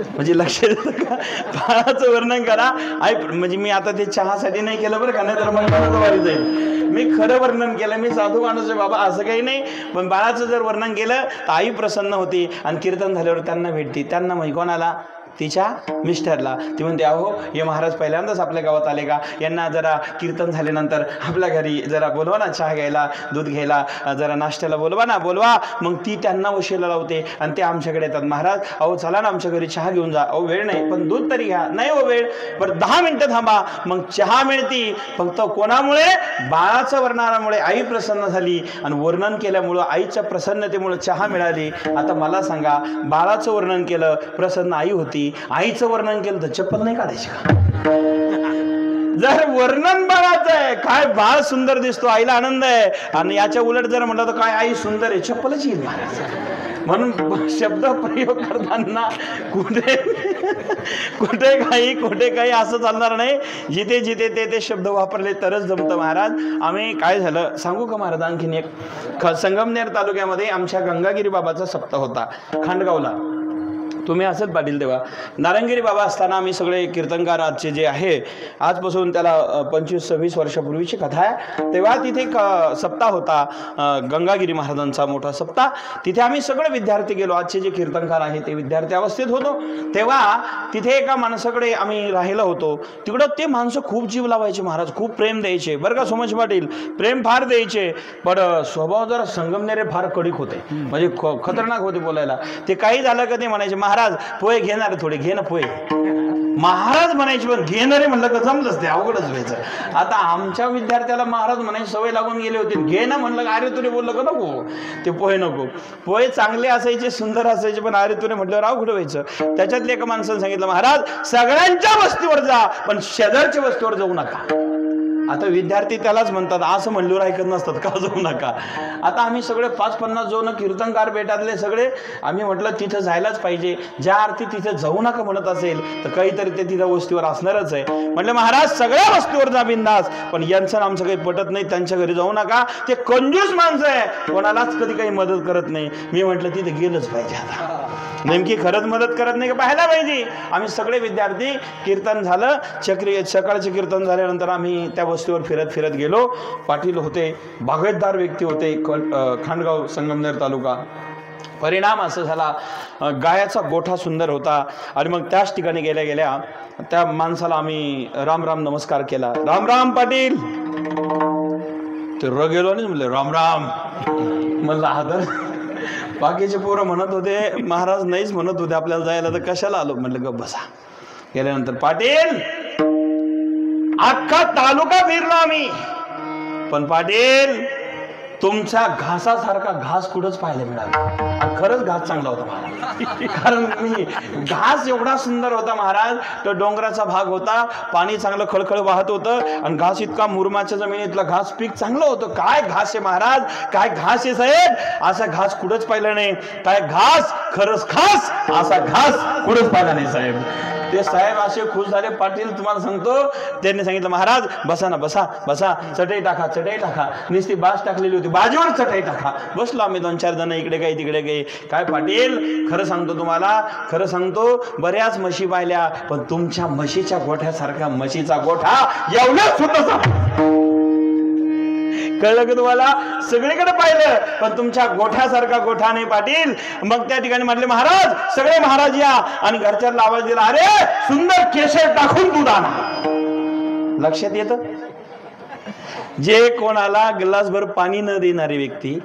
म्हणजे लक्ष देतं का? बाळाचं वर्णन करा, आई. म्हणजे मी आता ते चहासाठी नाही केलं बरं का, नाही तर मग वारी जाईल. मी खरं वर्णन केलं, मी साधू माणूस आहे बाबा, असं काही नाही. पण बाळाचं जर वर्णन केलं तर आई प्रसन्न होती. आणि कीर्तन झाल्यावर त्यांना भेटती, त्यांना माहिती कोणाला? तिच्या मिस्टरला. ती म्हणते, अहो हे महाराज पहिल्यांदाच आपल्या गावात आले का, यांना जरा कीर्तन झाल्यानंतर आपल्या घरी जरा बोलवा ना, चहा घ्यायला, दूध घ्यायला, जरा नाश्त्याला बोलवा ना, बोलवा. मग ती त्यांना वशीला लावते आणि ते आमच्याकडे येतात. महाराज अहो चला ना आमच्या घरी चहा घेऊन जा. अहो वेळ नाही, पण दूध तरी घ्या. नाही हो वेळ, बरं 10 मिनिटं थांबा. मग चहा मिळती. फक्त कोणामुळे? बाळाचं वर्णनामुळे आई प्रसन्न झाली, आणि वर्णन केल्यामुळं आईच्या प्रसन्नतेमुळे चहा मिळाली. आता मला सांगा, बाळाचं वर्णन केलं, प्रसन्न आई होती, आईचं वर्णन केलं तर चप्पल नाही काढायची का? जर वर्णन बाळाचं आहे, काय बाळ सुंदर दिसतो, आईला आनंद आहे, आणि याच्या उलट जर म्हटलं तर काय आई सुंदर आहे, चप्पलच येईल महाराज. म्हणून शब्द प्रयोग करताना कुठे काही असं चालणार नाही. जिथे जिथे ते शब्द वापरले तरच जमतं महाराज. आम्ही काय झालं सांगू का महाराज, आणखीन एक संगमनेर तालुक्यामध्ये आमच्या गंगागिरी बाबाचा सप्ताह होता खांडगावला. तुम्ही असेल पाटील तेव्हा. नारायणगिरी बाबा असताना आम्ही सगळे कीर्तनकार आजचे जे आहे, आजपासून त्याला 25-26 वर्षापूर्वीची कथा आहे. तेव्हा तिथे एक सप्ताह होता, गंगागिरी महाराजांचा मोठा सप्ताह. तिथे आम्ही सगळे विद्यार्थी गेलो. आजचे जे कीर्तनकार आहे ते विद्यार्थी अवस्थेत होतो. तेव्हा तिथे एका माणसाकडे आम्ही राहिलो होतो. तिकडं ते माणसं खूप जीव लावायचे महाराज, खूप प्रेम द्यायचे बरं का सोमश पाटील, प्रेम फार द्यायचे. पण स्वभाव जरा संगमनेरे फार कडक होते, म्हणजे खतरनाक होते बोलायला. ते काही झालं का ते म्हणायचे, महाराज पोहे घेणार, थोडे घे ना पोहे. महाराज म्हणायचे, पण घेणारे म्हणलं का जमलंच, ते अवघडच व्हायचं. आता आमच्या विद्यार्थ्याला महाराज म्हणायची सवय लागून गेली होती. घे ना म्हणलं, अरे तुने बोललं का नको, ते पोहे नको. पोहे चांगले असायचे, सुंदर असायचे, पण अरे तुने म्हटल्यावर अवघड व्हायचं. त्याच्यातल्या एका माणसाने सांगितलं, महाराज सगळ्यांच्या वस्तीवर जा, पण शेजारच्या वस्तीवर जाऊ नका. आता विद्यार्थी त्यालाच म्हणतात, असं म्हणल्यावर ऐकत नसतात का, जाऊ नका. आता आम्ही सगळे 5-50 जण कीर्तनकार बेटातले सगळे आम्ही म्हटलं तिथं जायलाच पाहिजे. ज्या अर्थी तिथे जाऊ नका म्हणत असेल तर काहीतरी ते तिथं वस्तीवर असणारच आहे. म्हटलं महाराज सगळ्या वस्तीवर जा बिंदास, पण यांचं आमचं काही पटत नाही, त्यांच्या घरी जाऊ नका, ते कंजूस माणसं आहे, कोणालाच कधी काही मदत करत नाही. मी म्हटलं तिथे गेलंच पाहिजे. आता नेमकी खरंच मदत करत नाही का, पाहायला पाहिजे. आम्ही सगळे विद्यार्थी कीर्तन झालं, सकाळचे कीर्तन झाल्यानंतर आम्ही त्या वस्तीवर फिरत फिरत गेलो. पाटील होते, बागायतदार व्यक्ती होते, खांडगाव संगमनेर तालुका. परिणाम असं झाला, गायाचा गोठा सुंदर होता. आणि मग त्याच ठिकाणी गेल्या गेल्या त्या माणसाला आम्ही राम राम नमस्कार केला. राम राम पाटील. ते गेलो नाही म्हणले राम राम. म्हणलं आदर. बाकीचे पोरं म्हणत होते, महाराज नाहीच म्हणत होते आपल्याला जायला, तर कशाला आलो. म्हणलं गप बसा. गेल्यानंतर पाटील अख्खा तालुका फिरलो आम्ही, पण पाटील तुमच्या घासासारखा घास कुठंच पाहायला मिळाला. खरंच घास चांगला होता महाराज, कारण मी घास एवढा सुंदर होता महाराज. तो डोंगराचा भाग होता, पाणी चांगलं खळखळ वाहत होतं, आणि घास इतका मुरमाच्या जमिनीतला घास पीक चांगलं होतं. काय घास आहे महाराज, काय घास आहे साहेब, असा घास कुठंच पाहिला नाही. काय घास, खरंच खास असा घास कुठंच पाहिला नाही साहेब. ते साहेब असे खुश झाले. पाटील तुम्हाला सांगतो, त्यांनी सांगितलं महाराज बसा ना, बसा बसा, चटई टाका, चटई टाका. नुसती बाज टाकलेली होती, बाजीवर चटई टाका. बसलो आम्ही 2-4 जण, इकडे काही तिकडे काही. काय पाटील खरं सांगतो तुम्हाला, खरं सांगतो, बऱ्याच म्हशी पाहिल्या, पण तुमच्या म्हशीच्या गोठ्यासारखा म्हशीचा गोठा एवढ्याच छोटासा. कळलं का तुम्हाला? सगळीकडे पाहिलं पण तुमच्या गोठ्यासारखा गोठा नाही पाटील. मग त्या ठिकाणी म्हटले महाराज सगळे महाराज या आणि घरच्यांना आवाज दिला अरे सुंदर केशर टाकून दूध आणा. लक्षात येतं जे कोणाला ग्लासभर पाणी न देणारी व्यक्ती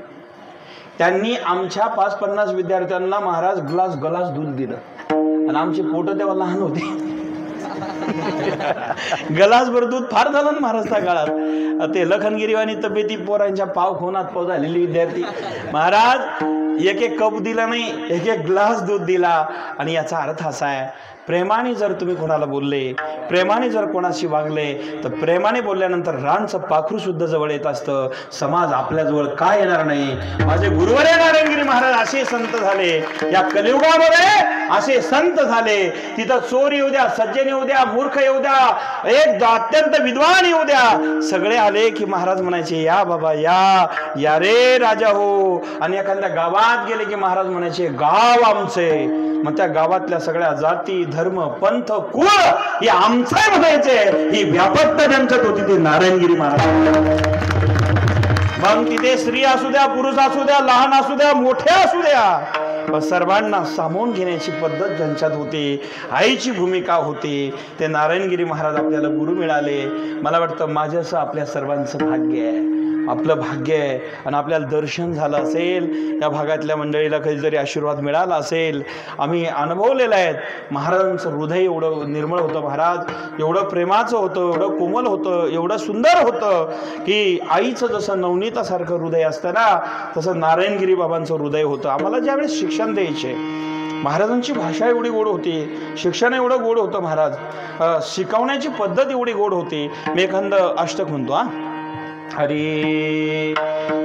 त्यांनी आमच्या 5-50 विद्यार्थ्यांना महाराज ग्लास दूध दिलं आणि आमचे पोट तेव्हा लहान होते. ग्लासभर दूध फार झालं ना महाराज त्या काळात. ते लखनगिरीवानी तब्येती पोरांच्या पाव खोनात पाव झालेले विद्यार्थी महाराज एक कप दिला नाही, एक ग्लास दूध दिला. आणि याचा अर्थ असा आहे प्रेमाने जर तुम्ही कोणाला बोलले, प्रेमाने जर कोणाशी वागले तर प्रेमाने बोलल्यानंतर रानचं पाखरू सुद्धा जवळ येत असतं. समाज आपल्याजवळ काय येणार नाही. माझे गुरुवर्य नारायणगिरी महाराज असे संत झाले या कलियुगामध्ये, असे संत झाले. तिथं चोर येऊ द्या, सज्जन येऊ द्या, मूर्ख येऊ द्या, एक अत्यंत विद्वान येऊ द्या, सगळे आले की महाराज म्हणायचे या बाबा या रे राजा हो. आणि एखाद्या गावात गेले की महाराज म्हणायचे गाव आमचे. मग त्या गावातल्या सगळ्या जाती धर्म पंथ कुळ हे आमचं म्हणायचे. ही व्यापकता त्यांच्यात होती ते नारायणगिरी महाराज. मग तिथे स्त्री असू द्या, पुरुष असू द्या, लहान असू द्या, मोठे असू द्या, सर्वांना सामावून घेण्याची पद्धत ज्यांच्यात होती, आईची भूमिका होती. ते नारायणगिरी महाराज आपल्याला गुरु मिळाले. मला वाटतं माझ्यासह आपल्या सर्वांचं भाग्य आहे, आपलं भाग्य आहे. आणि आपल्याला दर्शन झालं असेल, या भागातल्या मंडळीला कधीतरी आशीर्वाद मिळाला असेल, आम्ही अनुभवलेलं आहेत. महाराजांचं हृदय एवढं निर्मळ होतं, महाराज एवढं प्रेमाचं होतं, एवढं कोमल होतं, एवढं सुंदर होतं की आईचं जसं नवनीतासारखं हृदय असतं ना तसं नारायणगिरी बाबांचं हृदय होतं. आम्हाला ज्यावेळेस शिक्षण द्यायचे महाराजांची भाषा एवढी गोड होती, शिक्षण एवढं गोड होतं, महाराज शिकवण्याची पद्धत एवढी गोड होती. मी एखादं अष्टक म्हणतो हरी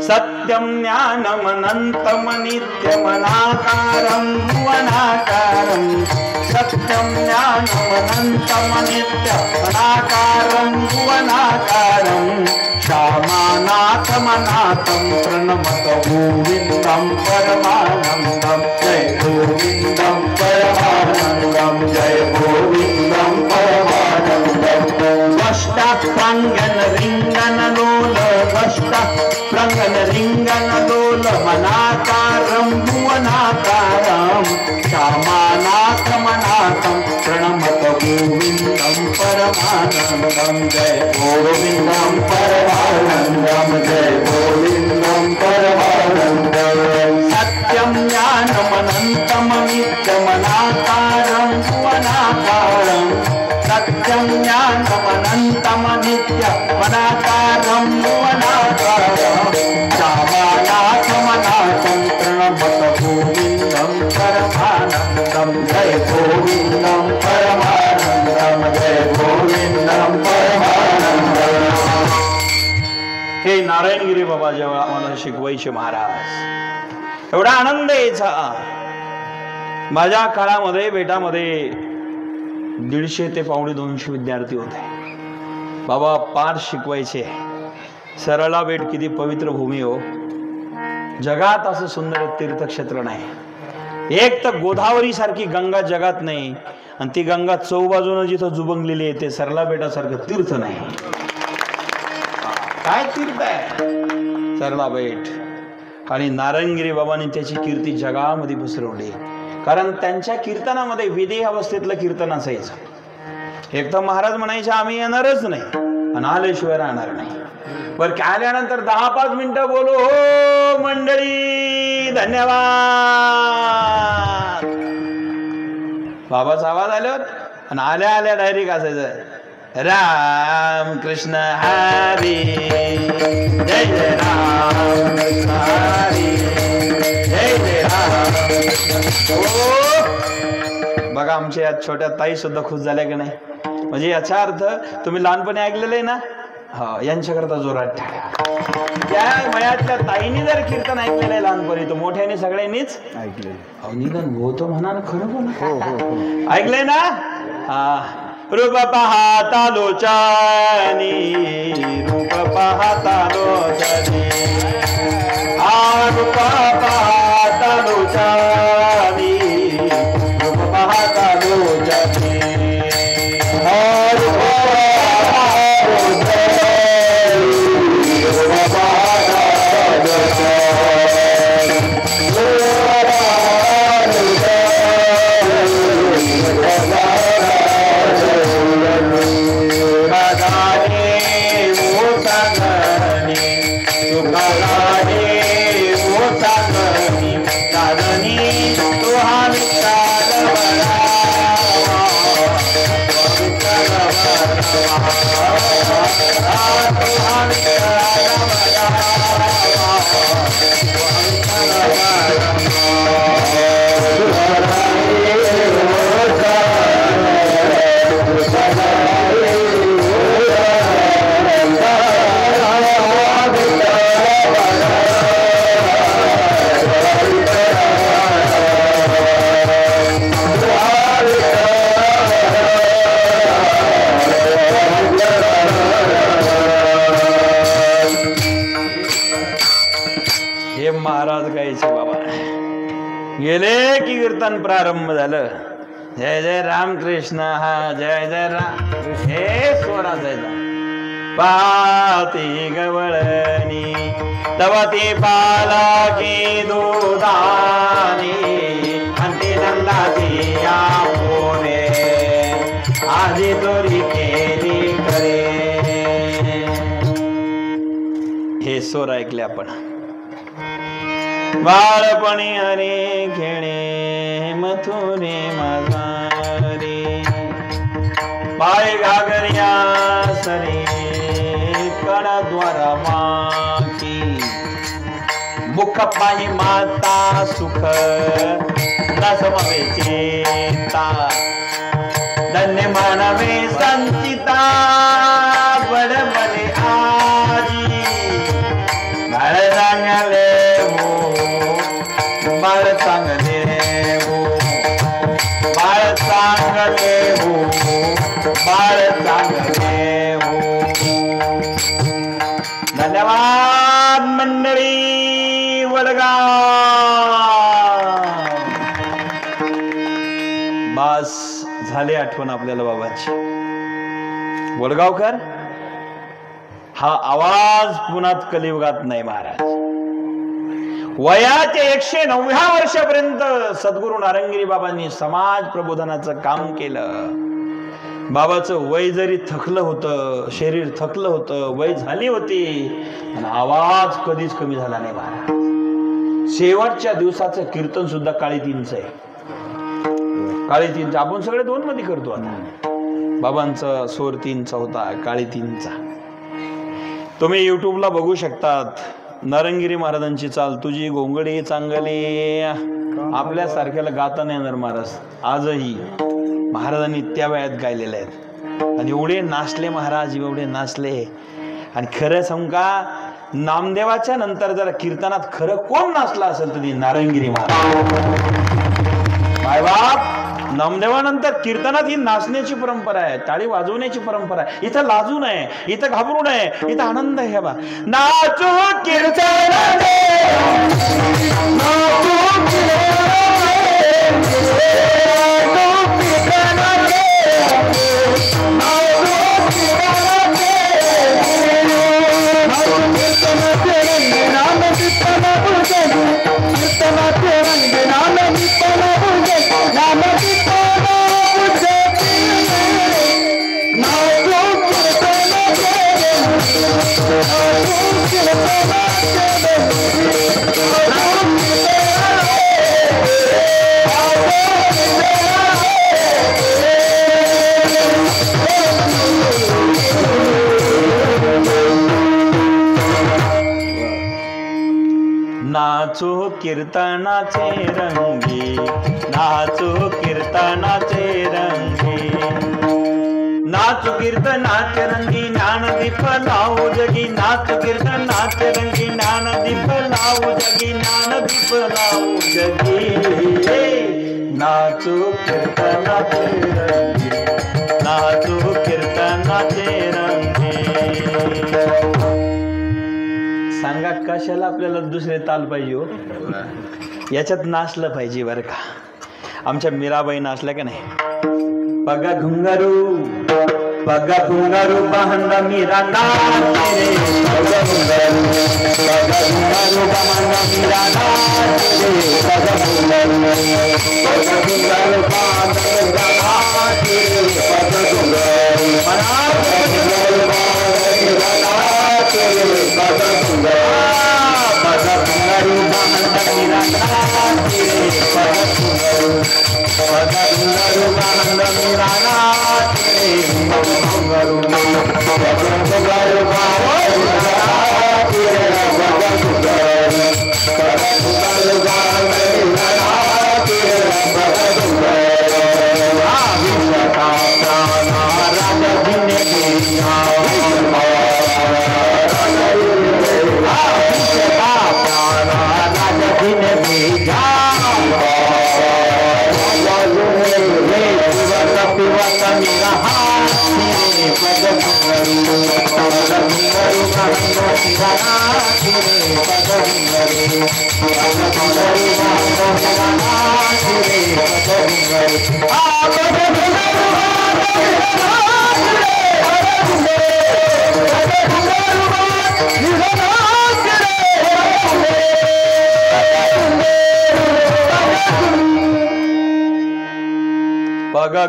सत्यम ज्ञानम अनंतम नित्यम अनाकारं भुवनाकारं. सत्यम ज्ञानम अनंतम नित्यम अनाकारं भुवनाकारं. श्यामानाथमनाथं प्रणमत गोविन्दं परमानन्दं. जय गोविन्दं परमानन्दं, जय गोविन्दं परमानन्दं. वष्टाप्राङ्गण रिङ्गण लोल, वष्टाप्राङ्गण रिङ्गण लोल मनाकारं भुवनाकारं. श्यामानाथमनाथं प्रणमत गोविन्दं परमानन्दं. जय गोविन्दं परमानन्दं, जय गोविन्दं परमानन्दं. सत्यं ज्ञानमनन्तं नित्यमनाकारं भुवनाकारं. सत्यं ज्ञानमनन्तं नित्यमनाकारं भुवनाकारं. श्यामानाथमनाथं प्रणमत गोविन्दं परमानन्दं. जय गोविन्दं परमानन्दं, जय गोविन्दं परमानन्दं. हे नारायणगिरी बाबा जेव्हा आम्हाला शिकवायचे महाराज, एवढा आनंद यायचा. माझ्या काळामध्ये बेटामध्ये 150 ते 250 विद्यार्थी होते. बाबा पार शिकवायचे. सरळा बेट किती पवित्र भूमी हो, जगात असं सुंदर तीर्थक्षेत्र नाही. एक तर गोदावरी सारखी गंगा जगात नाही, आणि ती गंगा चौबाजूनं जिथं जुबंगलेली आहे ते सरला बेटासारखं तीर्थ नाही. काय तीर्थ आहे सरला बेट. आणि नारायणगिरी बाबांनी त्याची कीर्ती जगामध्ये पसरवली, कारण त्यांच्या कीर्तनामध्ये विदेह अवस्थेतलं कीर्तन असायचं. एक तर महाराज म्हणायचे आम्ही येणारच नाही आणि आल्याशिवाय राहणार नाही. बरं काय आल्यानंतर 10-5 मिनिटं बोलू हो मंडळी, धन्यवाद. बाबाचा आवाज आल्यावर आणि आल्या डायरेक्ट असायचं राम कृष्ण हरी, जय जय राम कृष्ण हरी, जय जय राम. बघा आमच्या या छोट्या ताई सुद्धा खुश झाल्या की नाही. म्हणजे याचा अर्थ तुम्ही लहानपणी ऐकलेलं आहे ना, हा यांच्याकरता जोरात टाळ्या. त्या वयातल्या ताईनी जर कीर्तन ऐकलेलं आहे लहानपणी तर मोठ्याने सगळ्यांनीच ऐकले. निधन होतो म्हणा ना, खरं बोला. ऐकलंय ना. हा रूप पाहता लोचनी, रूप पाहता लोचनी, रूप पाहता लोचनी, रूप पाहता लोचनी, रूप पाहता लोचनी, रूप गेले की कीर्तन प्रारंभ झालं. जय जय रामकृष्ण हा जय जय राम हे स्वरा जायचा. पाती गवळणी तवती पाला की दुधानी अंती नंदाची या पोरे आधी तोरी केली करे. हे स्वर ऐकले आपण. बाळपणी हरे खेळे मथुरे माझारे पाय घागरिया सरे कडद्वारा माकी मुख पाही माता सुख नसमवे चेता धन्य मानवे संचिता बडबडे आजी बाळ चांगले बाळ चांगले हो बाळ चांगले हो बाळ चांगले हो. धन्यवाद मंडळी. वडगाव बास झाले आठवण आपल्याला बाबाची. वडगावकर हा आवाज पुन्हा कलियुगात नाही महाराज. वयाच्या 109व्या वर्षापर्यंत सद्गुरु नारंगिरी बाबांनी समाज प्रबोधनाचं काम केलं. बाबाचं वय जरी थकलं होतं, शरीर थकलं होतं, वय झाली होती, पण आवाज कधीच कमी झाला नाही महाराज. शेवटच्या दिवसाचं कीर्तन सुद्धा काळीतींचं आहे. काळीतींचं आपण सगळे 2 मध्ये करतो आता. बाबांचा स्वर 3चा होता, काळीतींचा. तुम्ही युट्यूबला बघू शकतात. नारंगिरी महाराजांची चाल तुझी गोंगडी चांगली. आपल्या सारख्याला गाता नाही येणार महाराज. आजही महाराजांनी त्या वयात गायलेले आहेत. आणि एवढे नाचले महाराज, एवढे नाचले. आणि खरं सांगू का, नामदेवाच्या नंतर जरा कीर्तनात खरं कोण नाचला असेल तर नारंगिरी महाराज. माय बाप, नामदेवानंतर कीर्तनात ही नाचण्याची परंपरा आहे, टाळी वाजवण्याची परंपरा आहे. इथं लाजू नये, इथं घाबरू नये, इथं आनंद घ्यावा. नाचू कीर्तन नाचो कीर्तनाचे रंगी, नाचो कीर्तनाचे रंगी. नाचो कीर्तनाचे रंगी ज्ञानदीप लावू जगी. नाचो कीर्तनाचे रंगी ज्ञानदीप लावू जगी. ज्ञानदीप लावू जगी. नाचो कीर्तनाचे रंगी, नाचो कीर्तनाचे रंगी. सांगा कशाला आपल्याला दुसरे ताल पाहिजे हो? याच्यात नाचलं पाहिजे बरं का. आमच्या मीराबाई नाचल्या का नाही. पगा घुंगारू पगा घुंगारू बहंदा मीरा नाचे रे. पगा घुंगारू बहंदा मीरा नाचे रे. पगा घुंगारू बहंदा मीरा नाचे रे. पगा घुंगारू Thank you. पग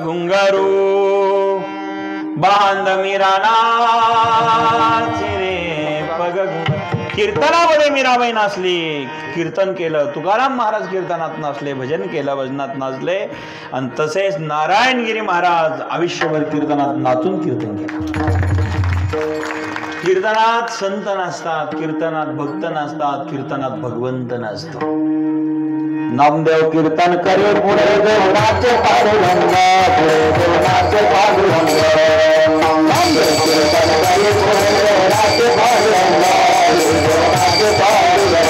घुंगारू बांध मीरानाची रे पग कीर्तनामध्ये मीराबाई नाचली, कीर्तन केलं. तुकाराम महाराज कीर्तनात नाचले, भजन केलं, भजनात नाचले. आणि तसेच नारायणगिरी महाराज आयुष्यभर कीर्तनात नाचून कीर्तन केलं. कीर्तनात संत नाचतात, कीर्तनात भक्त नाचतात, कीर्तनात भगवंत नाचतो. नामदेव कीर्तन करे पुढे देवनाचे पांडुरंग, पुढे देवनाचे पांडुरंग. नामदेव कीर्तन करे पुढे देवनाचे पांडुरंग, पुढे देवनाचे पांडुरंग.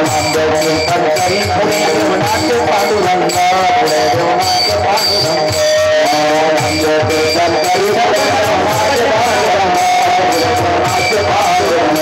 नामदेव कीर्तन करे पुढे देवनाचे पांडुरंग, पुढे देवनाचे पांडुरंग. नामदेव कीर्तन करे पुढे देवनाचे पांडुरंग, पुढे देवनाचे पांडुरंग.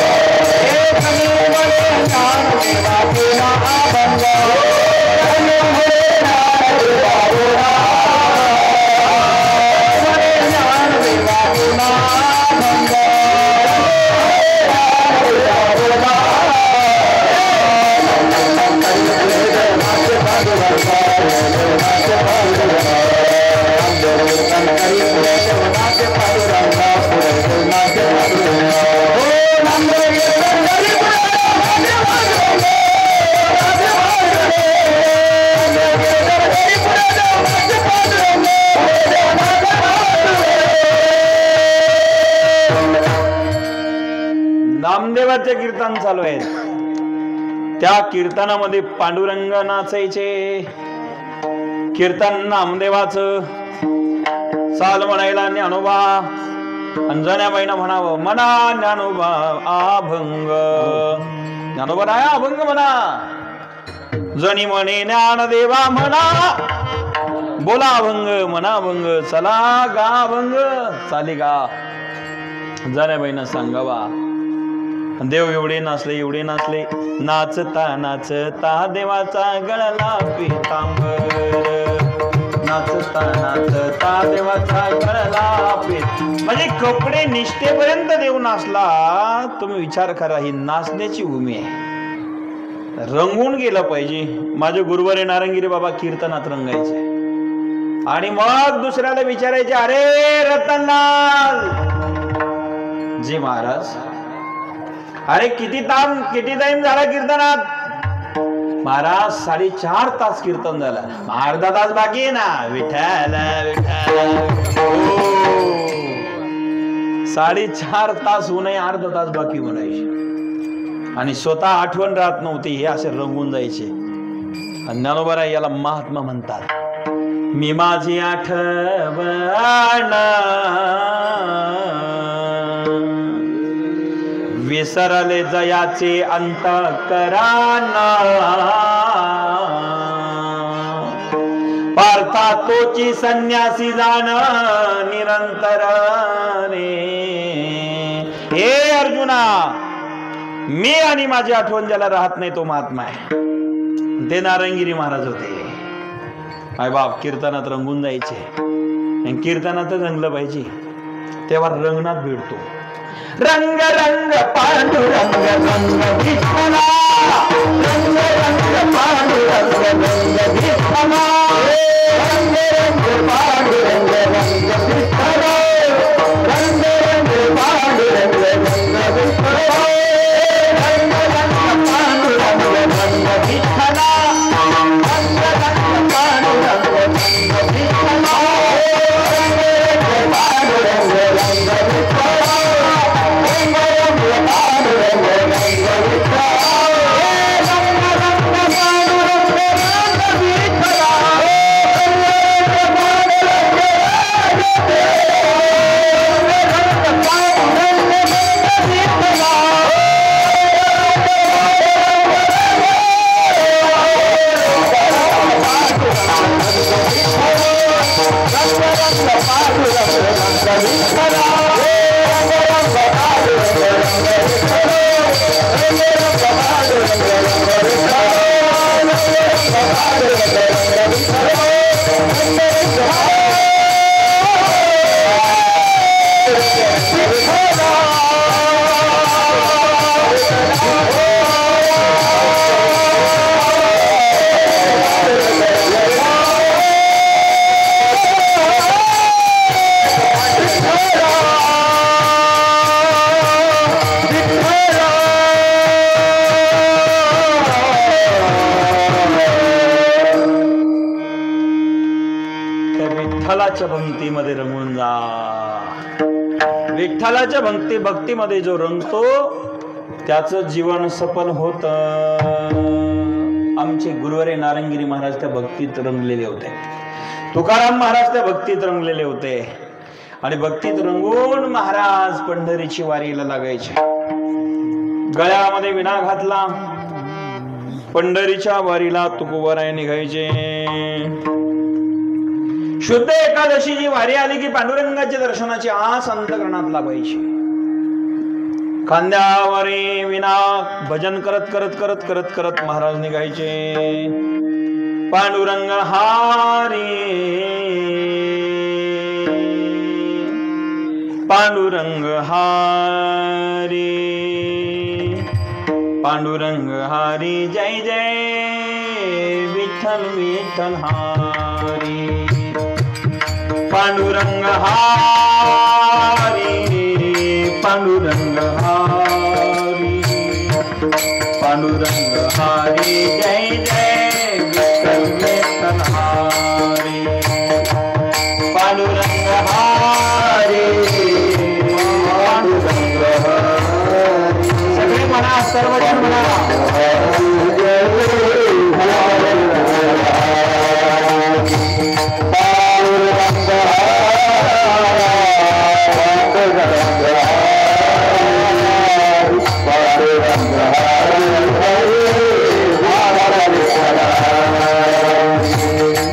नामदेवाचे कीर्तन चालू आहे. त्या कीर्तनामध्ये पांडुरंग नाचायचे. कीर्तन नामदेवाचं. चाल म्हणायला ज्ञानोबा, अंजण्याबाईनं म्हणावं म्हणा ज्ञानोबा अभंग. ज्ञानोबा नाही अभंग म्हणा. जणी म्हणे ज्ञानदेवा म्हणा, बोला अभंग म्हणा अभंग. चला गा अभंग. चाली गा. अंजण्याबाईनं सांगावा. देव एवढे नाचले, एवढे नाचले. नाचता नाचता देवाचा गळला पितांबर. नाचता नाचता देवाचा गळला पीत. म्हणजे कपडे निष्ठेपर्यंत देव नाचला. तुम्ही विचार करा, ही नाचण्याची भूमी आहे. रंगून गेलं पाहिजे. माझे गुरुवारी नारंगिरी बाबा कीर्तनात रंगायचे आणि मग दुसऱ्याला विचारायचे, अरे रतनलाल जी महाराज, अरे किती टाइम झाला कीर्तनात? महाराज 4.5 तास कीर्तन झालं. अर्धा तास बाकी आहे ना. विठ्ठल विठ्ठल. 4.5 तास होऊ नये, अर्धा तास बाकी म्हणायचे. आणि स्वतः आठवण राहत नव्हती. हे असे रंगून जायचे. ज्ञानोबा याला महात्मा म्हणतात. मी माझी आठवण विसरले जयाचे अंतःकरणा. पार्था तोची संन्यासी जाण निरंतर रे. हे अर्जुना, मी आणि माझी आठवण ज्याला राहत नाही तो महात्मा आहे. ते नारंगिरी महाराज होते. आई बाप कीर्तनात रंगून जायचे. कीर्तनातच रंगलं पाहिजे, तेव्हा रंगनात भिडतो. रंग रंग पांडुरंग रंग विठ्ठला. रंग रंग पांडुरंग रंग विठ्ठला. रंग रंग पांडुरंग रंग विठ्ठला. रंग रंग पांडुरंग रंग विठ्ठला. रंग रंग पांडुरंग रंग विठ्ठला. रंग रंग पांडुरंग रंग विठ्ठला. रंग रंग पांडुरंग रंग विठ्ठला. रंग विठ्ठलाच्या भक्तीमध्ये रमून जा. विठ्ठलाच्या भक्तीमध्ये जो रंगतो त्याचं जीवन सफल होत. आमचे गुरुवारे नारंगिरी महाराज त्या भक्तीत रंगलेले होते. तुकाराम महाराज त्या भक्तीत रंगलेले होते आणि भक्तीत रंगून महाराज पंढरीची वारीला लागायचे. गळ्यामध्ये विणा घातला, पंढरीच्या वारीला तुकोबाराय निघायचे. शुद्ध एकादशीची वारी आली की पांडुरंगाच्या दर्शनाची आस अंतकरणात लागायची. खांद्यावरी विना भजन करत करत करत करत करत महाराज निघायचे. पांडुरंग हारी पांडुरंग हारी पांडुरंग हारी जय जय विठ्ठल विठ्ठल हारी. पांडुरंग हारी पांडुरंग हारी पांडुरंग हारी जय जय विठ्ठल विठ्ठल हारी. पांडुरंग हारी पांडुरंग हारी. सगळे म्हणा, सर्वजण म्हणा.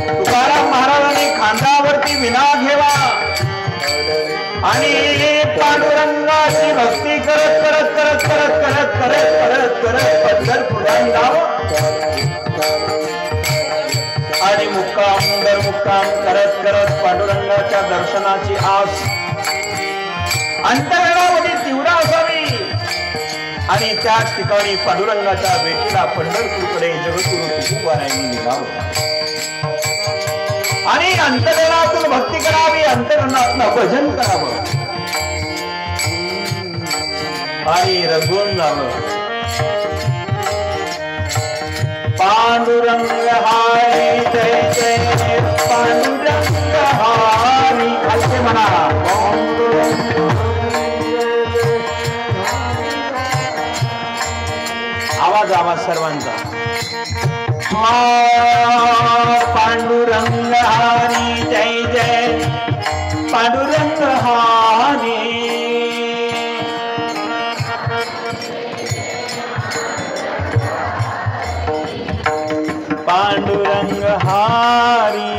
तुकाराम महाराजांनी खांद्यावरती विणा घेवा आणि पांडुरंगाची भक्ती करत करत करत करत करत करत करत करत पंढरपुरात जावं आणि मुक्काम दर मुक्काम करत करत पांडुरंगाच्या दर्शनाची आस अंतरणामध्ये तीव्र असावी आणि त्याच ठिकाणी पांडुरंगाच्या भेटीला पंढरपूरकडे जगद्गुरु तुकोबारायांनी निघावं आणि अंतरणातून भक्ती करावी, अंतरणातून भजन करावं आणि रंगून जावं. पांडुरंग हारी जय जय पांडुरंग हारी. असे म्हणा. आवाज आवाज सर्वांचा. पांडुरंग हारी जय जय पांडुरंग हारी. पांडुरंग हारी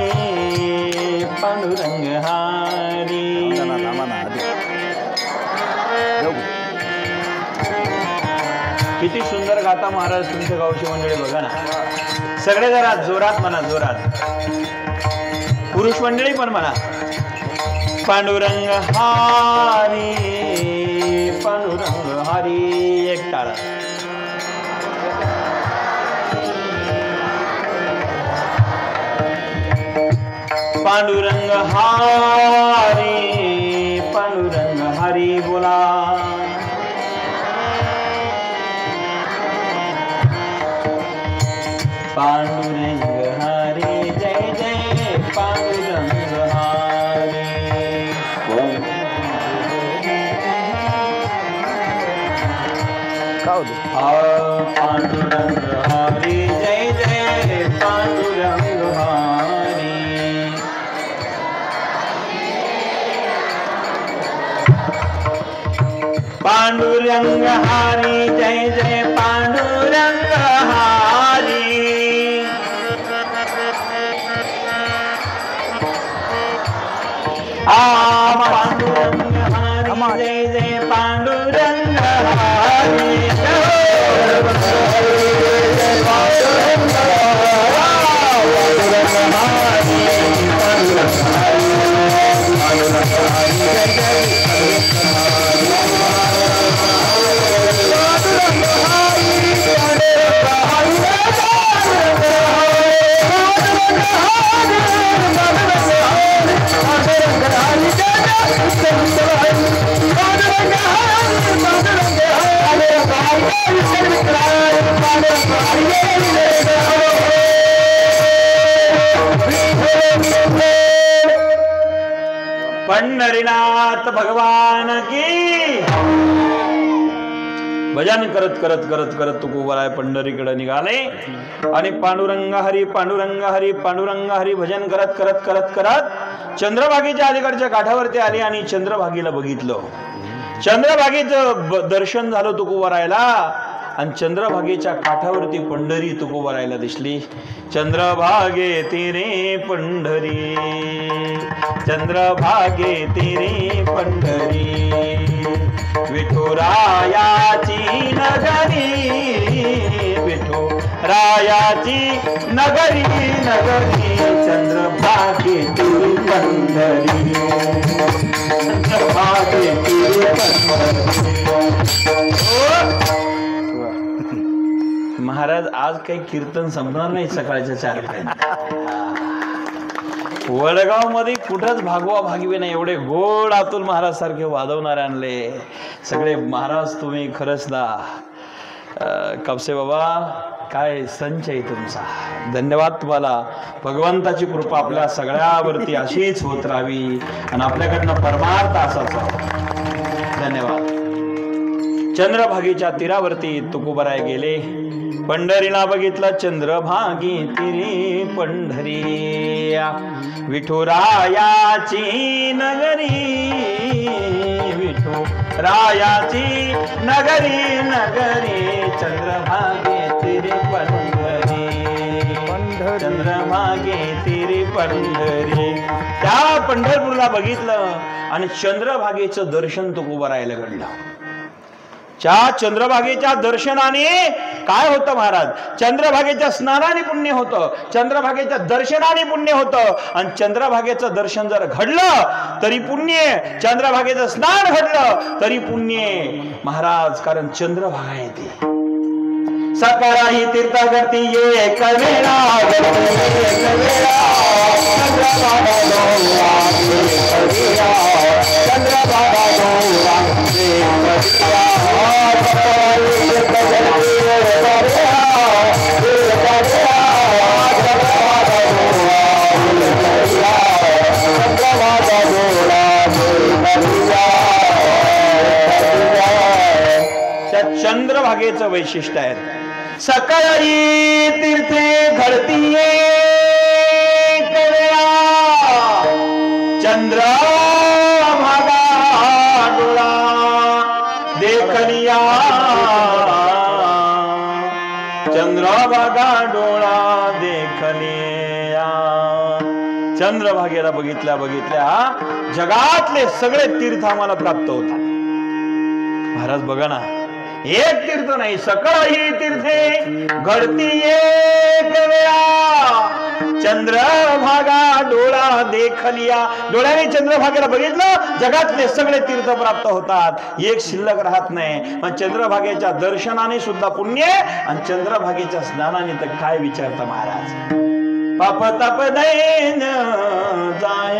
पांडुरंग हारी. किती सुंदर गाता महाराज तुमच्या गावची मंडळी. बघा ना, सगळे जरा जोरात म्हणा, जोरात. पुरुष मंडळी पण म्हणा. पांडुरंग हारी पांडुरंग हारी. एक टाळा. पांडुरंग हारी पांडुरंग हारी. बोला. पांडुरंग हारी जय जय पांडुरंग हारी. पांडुरंग हारी जय जय पांडुरंग हारी. पांडुरंग हारी जय जय पांडुरंग हारी. पांडुरंग हारी जय जय पांडुरंग हारी. पंढरीनाथ भगवान की. भजन करत करत करत करत तुकोबाराय पंढरीकडे निघाले आणि पांडुरंग हरी पांडुरंग हरी पांडुरंग हरी भजन करत करत करत करत चंद्रभागेच्या अलीकडच्या काठावरती आले आणि चंद्रभागेला बघितलं. चंद्रभागेचं दर्शन झालं तुकोबारायला आणि चंद्रभागेच्या काठावरती पंढरी तुकोबारायला दिसली. चंद्रभागे तेरे पंढरी, चंद्रभागे तेरे पंढरी, विठुरायाची नगरी, विठुरायाची नगरी नगरी, चंद्रभागे तेरी पंढरी, चंद्रभागे तेरी पंढरी. महाराज आज काही कीर्तन संपणार नाही सकाळच्या 4 पर्यंत. वडगाव मध्ये कुठंच भागवा भागवे नाही एवढे गोड अतुल महाराज सारखे वाजवणारे आणले सगळे. महाराज तुम्ही खरंच ना कापसे बाबा काय संच आहे तुमचा. धन्यवाद तुम्हाला. भगवंताची कृपा आपल्या सगळ्यावरती अशीच होत राहावी आणि आपल्याकडनं परमार्थ असाच. धन्यवाद. चंद्रभागेच्या तीरावरती तुकोबाराय गेले. पंढरीला बघितलं चंद्रभागी तिरी पंढरी, विठुरायाची नगरी, विठुरायाची नगरी नगरी, चंद्रभागे तिरी पंढरी, चंद्रभागे तिरी पंढरी. त्या पंढरपूरला बघितलं आणि चंद्रभागेचं दर्शन तुकोबारायला घडलं. त्या चंद्रभागेच्या दर्शनाने काय होतं महाराज. चंद्रभागेच्या स्नानाने पुण्य होतं, चंद्रभागेच्या दर्शनाने पुण्य होतं. आणि चंद्रभागेचं दर्शन जर घडलं तरी पुण्य, चंद्रभागेचं स्नान घडलं तरी पुण्य महाराज. कारण चंद्रभागा येते सकाळी तीर्थ करती एक वेळा, चंद्रभागेचं वैशिष्ट्य आहे. सकाळी तीर्थे घडतीये चंद्रभागा डोळा देखलिया, चंद्रभागा डोळा देखलिया. चंद्रभागेला बघितल्या बघितल्या जगातले सगळे तीर्थ आम्हाला प्राप्त होतात. महाराज बघा ना, एक तीर्थ नाही सकाळी तीर्थे घडती एक वेळा, चंद्रभागा डोळा देखलिया. डोळ्याने चंद्रभागेला बघितलं जगातले सगळे तीर्थ प्राप्त होतात, एक शिल्लक राहत नाही. पण चंद्रभागेच्या दर्शनाने सुद्धा पुण्य आणि चंद्रभागेच्या स्नानाने तर काय विचारता महाराज. पाप ताप दैन जाय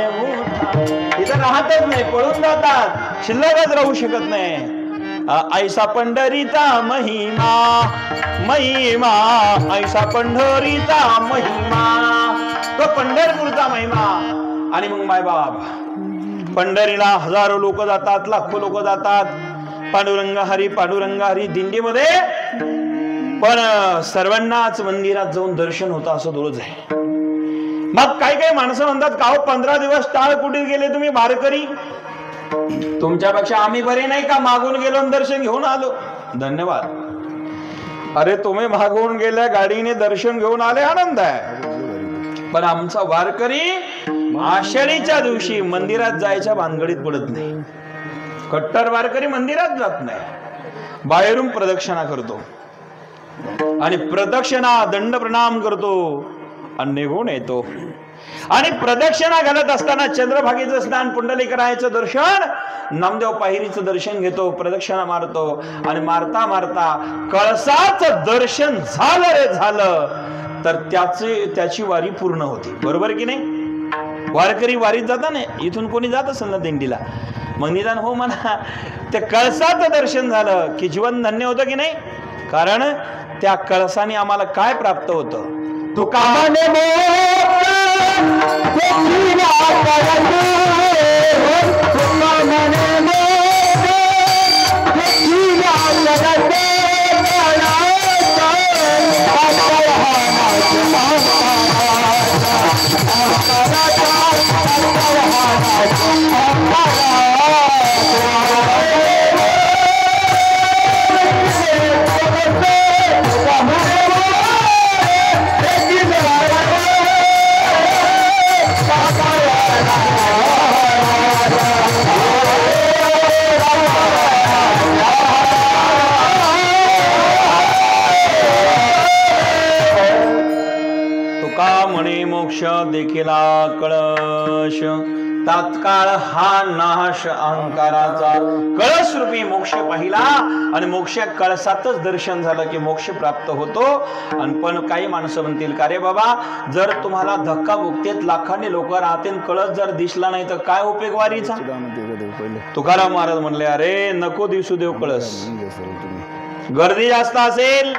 इथं राहतच नाही, पळून जातात, शिल्लकच राहू शकत नाही. ऐसा पंढरीचा महिमा, महिमा ऐसा पंढरीचा महिमा, तो पंढरपूरचा महिमा. आणि मग मायबाप पंढरीला हजारो लोक जातात, लाखो लोक जातात. पांडुरंग हरी पांडुरंग हरी दिंडीमध्ये, पण सर्वांनाच मंदिरात जाऊन दर्शन होतं असं रोज आहे. मग काही काही माणसं म्हणतात का हो 15 दिवस टाळ कुठे गेले तुम्ही वारकरी, तुमच्यापेक्षा आम्ही बरे नाही का, मागून गेलो आणि दर्शन घेऊन आलो. धन्यवाद. अरे तुम्ही मागून गेल्या गाडीने दर्शन घेऊन आले, आनंद आहे. पण आमचा वारकरी आषाढीच्या दिवशी मंदिरात जायच्या भानगडीत पडत नाही. कट्टर वारकरी मंदिरात जात नाही, बाहेरून प्रदक्षिणा करतो आणि प्रदक्षिणा दंड प्रणाम करतो आणि निघून येतो. आणि प्रदक्षिणा घालत असताना चंद्रभागेचं स्नान, पुंडलिकरायाचं दर्शन, नामदेव पायरीचं दर्शन घेतो, प्रदक्षिणा मारतो. आणि मारता मारता कळसाचं दर्शन झालं रे झालं तर त्याची वारी पूर्ण होती. बरोबर की नाही. वारकरी वारीत जाता ना, इथून कोणी जात असेल ना दिंडीला, मग निदान हो म्हणा त्या कळसाचं दर्शन झालं की जीवन धन्य होतं की नाही. कारण त्या कळसाने आम्हाला काय प्राप्त होतं. तुकाने म्हणे मोक्ष देखिला कळश, तात्काळ हा नाश अहंकाराचा. कळस रूपी मोक्ष पाहिला आणि मोक्ष कळसातच दर्शन झालं की मोक्ष प्राप्त होतो. आणि पण काही माणसं म्हणतील का रे बाबा, जर तुम्हाला धक्का बुक्तीत लाखांनी लोक राहतील, कळस जर दिसला नाही तर काय उपयोग वारीचा. तुकाराम महाराज म्हणले, अरे नको दिसू देव कळस, गर्दी जास्त असेल,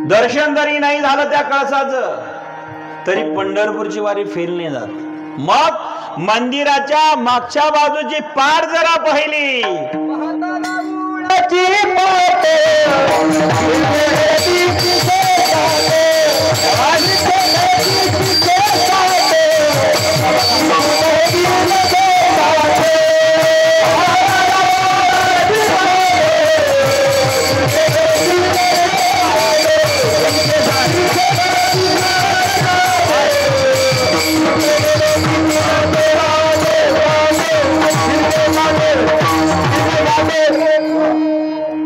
दर्शन जरी नाही झालं त्या कळसाचं तरी पंढरपूरची वारी फेल नाही जात. मग मंदिराच्या मागच्या बाजूची पार जरा पाहिली,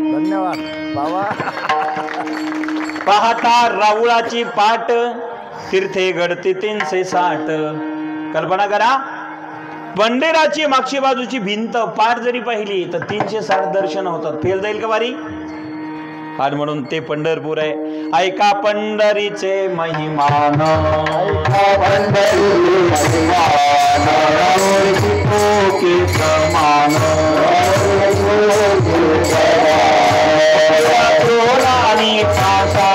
धन्यवाद बाबा. पाहता राऊळाची पाट, तीर्थे घडते 360. कल्पना करा, मंदिराची मागची बाजूची भिंत पाट जरी पाहिली तर 360 दर्शन होतात. फेल जाईल का वारी. आणि म्हणून ते पंढरपूर आहे. ऐका पंढरीचे महिमान, ऐका पंढरीचे महिमान, आणि पाषाण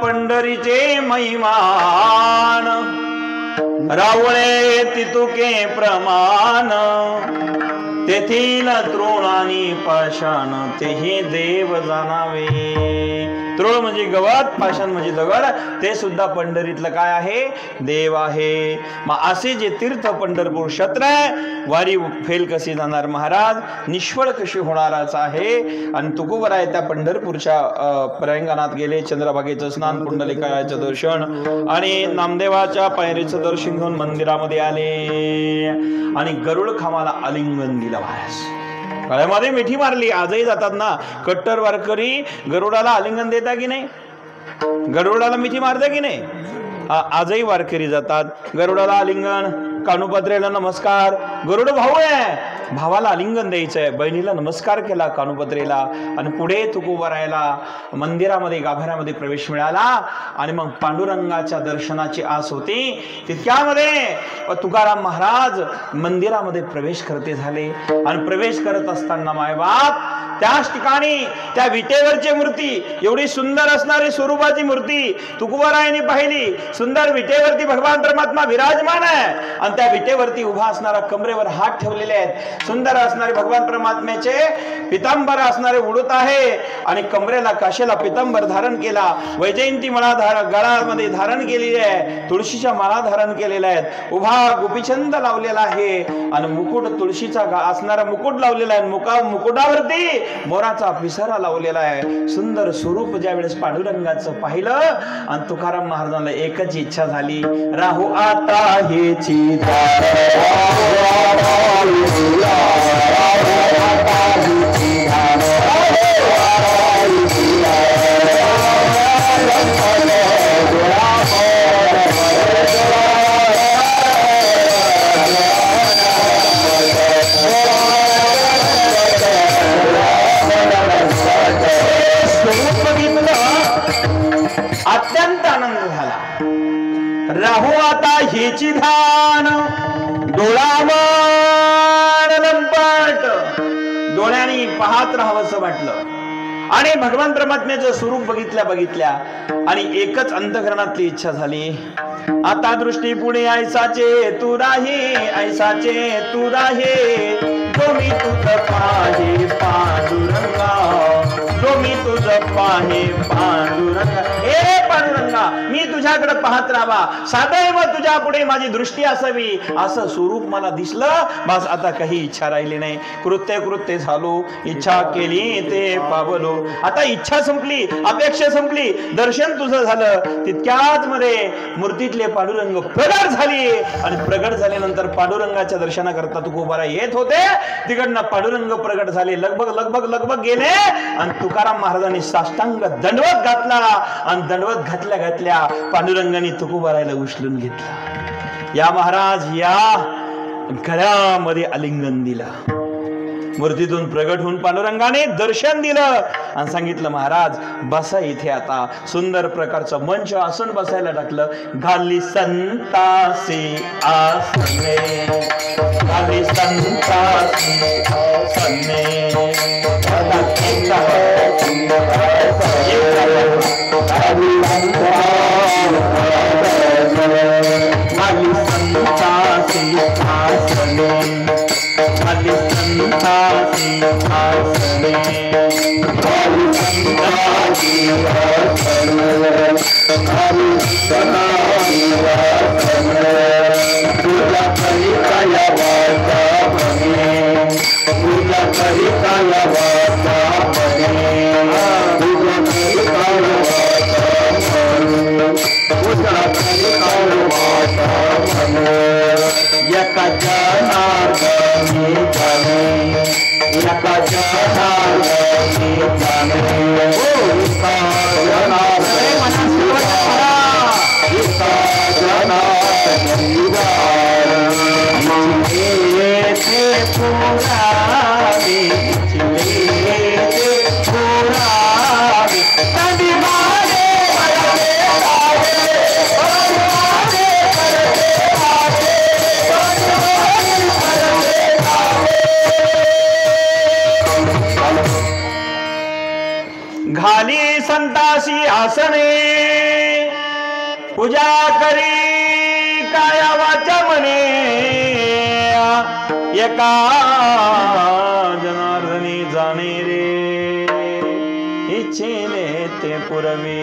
पंढरीचे महिमान, रावळे तितुके प्रमाण, तेथील तृण आणि पाषाण तेही देव जाणावे. तृण म्हणजे गवत, पाषाण म्हणजे दगड, ते सुद्धा पंढरीतलं काय आहे, देव आहे. मग असे जे तीर्थ पंढरपूर क्षेत्र आहे, वारी फेल कशी जाणार महाराज, निष्फळ कशी होणारच आहे. आणि तुकोबर आहे त्या पंढरपूरच्या प्रांगणात गेले, चंद्रभागेचं स्नान, पुंडलिकाचं दर्शन आणि नामदेवाच्या पायरीचं दर्शन घेऊन मंदिरामध्ये आले आणि गरुड खामाला आलिंगन दिलं महाराज. गळ्यामध्ये मिठी मारली. आजही जातात ना कट्टर वारकरी, गरुडाला आलिंगन देता की नाही, गरुडाला मिठी मारता की नाही. आजही वारकरी जातात, गरुडाला आलिंगन, कानुपत्रेला नमस्कार. गरुड भाऊ आहे, भावाला आलिंगन द्यायचंय, बहिणीला नमस्कार केला कानुपत्रेला आणि पुढे तुकोबारायला मंदिरामध्ये गाभाऱ्यामध्ये प्रवेश मिळाला. आणि मग पांडुरंगाच्या दर्शनाची आस होती. तितक्यामध्ये तुकाराम महाराज मंदिरामध्ये प्रवेश करते झाले. आणि प्रवेश करत असताना मायबाप त्याच ठिकाणी त्या विटेवरची मूर्ती, एवढी सुंदर असणारी स्वरूपाची मूर्ती तुकोबारायांनी पाहिली. सुंदर विटेवरती भगवान परमात्मा विराजमान आहे आणि त्या विटेवरती उभा असणारा, कमरेवर हात ठेवलेले आहेत, सुंदर असणारे भगवान परमात्म्याचे पितांबर असणारे उडत आहे आणि कमरेला काशेला पितांबर धारण केला, वैजयंती माळा गळामध्ये धारण केलेली आहे, तुळशीच्या माळा धारण केलेल्या आहेत, उभा गोपीचंद लावलेला आहे आणि मुकुट तुळशीचा असणारा मुकुट लावलेला आहे. मुकुटावरती मोराचा पिसारा लावलेला आहे. सुंदर स्वरूप ज्यावेळेस पांडुरंगाचं पाहिलं आणि तुकाराम महाराजांना एकच इच्छा झाली, राहू आता हेची पाहू आता हिची ध्यान डोळावर लंपट डोळ्यांनी पाहत राहावंसं वाटलं आणि भगवान परमात्म्याचं स्वरूप बघितल्या आणि एकच अंतःकरणातली इच्छा झाली आता दृष्टी पुढे ऐसाचे तू राहे जो मी तुझ पाहे पांडुरंगा जो मी तुझ पाहे पांडुरंगा ए पांडुरंगा मी तुझ्याकडे पाहत राहावा सदैव तुझ्या पुढे माझी दृष्टी असावी असं स्वरूप मला दिसलं बस आता काही इच्छा राहिली नाही कृत्य झालो इच्छा केली ते पावलो आता इच्छा संपली अपेक्षा संपली दर्शन तुझं झालं तितक्याच मध्ये मूर्तीतले पांडुरंग प्रगट झाली आणि प्रगट झाल्यानंतर पांडुरंगाच्या दर्शनाकरता तुकोबारा येत होते तिकडनं पांडुरंग प्रगट झाले लगभग गेले आणि तुकाराम महाराजांनी साष्टांग दंडवत घातला आणि दंडवत घातल्या पांडुरंगाने तुकोबारायला उचलून घेतला या महाराज या गळ्यामध्ये आलिंगन दिलं मूर्तीतून प्रगट होऊन पांडुरंगाने दर्शन दिलं आणि सांगितलं महाराज बसा इथे आता सुंदर प्रकारचं मंच आसन बसायला टाकलं घाली संतासी आसने घाली संतासी आसने घाली संतासी आसने पूजा करी काया वाचा म्हणे एका जनार्दनी जाणे रे इच्छेने ते पुरवे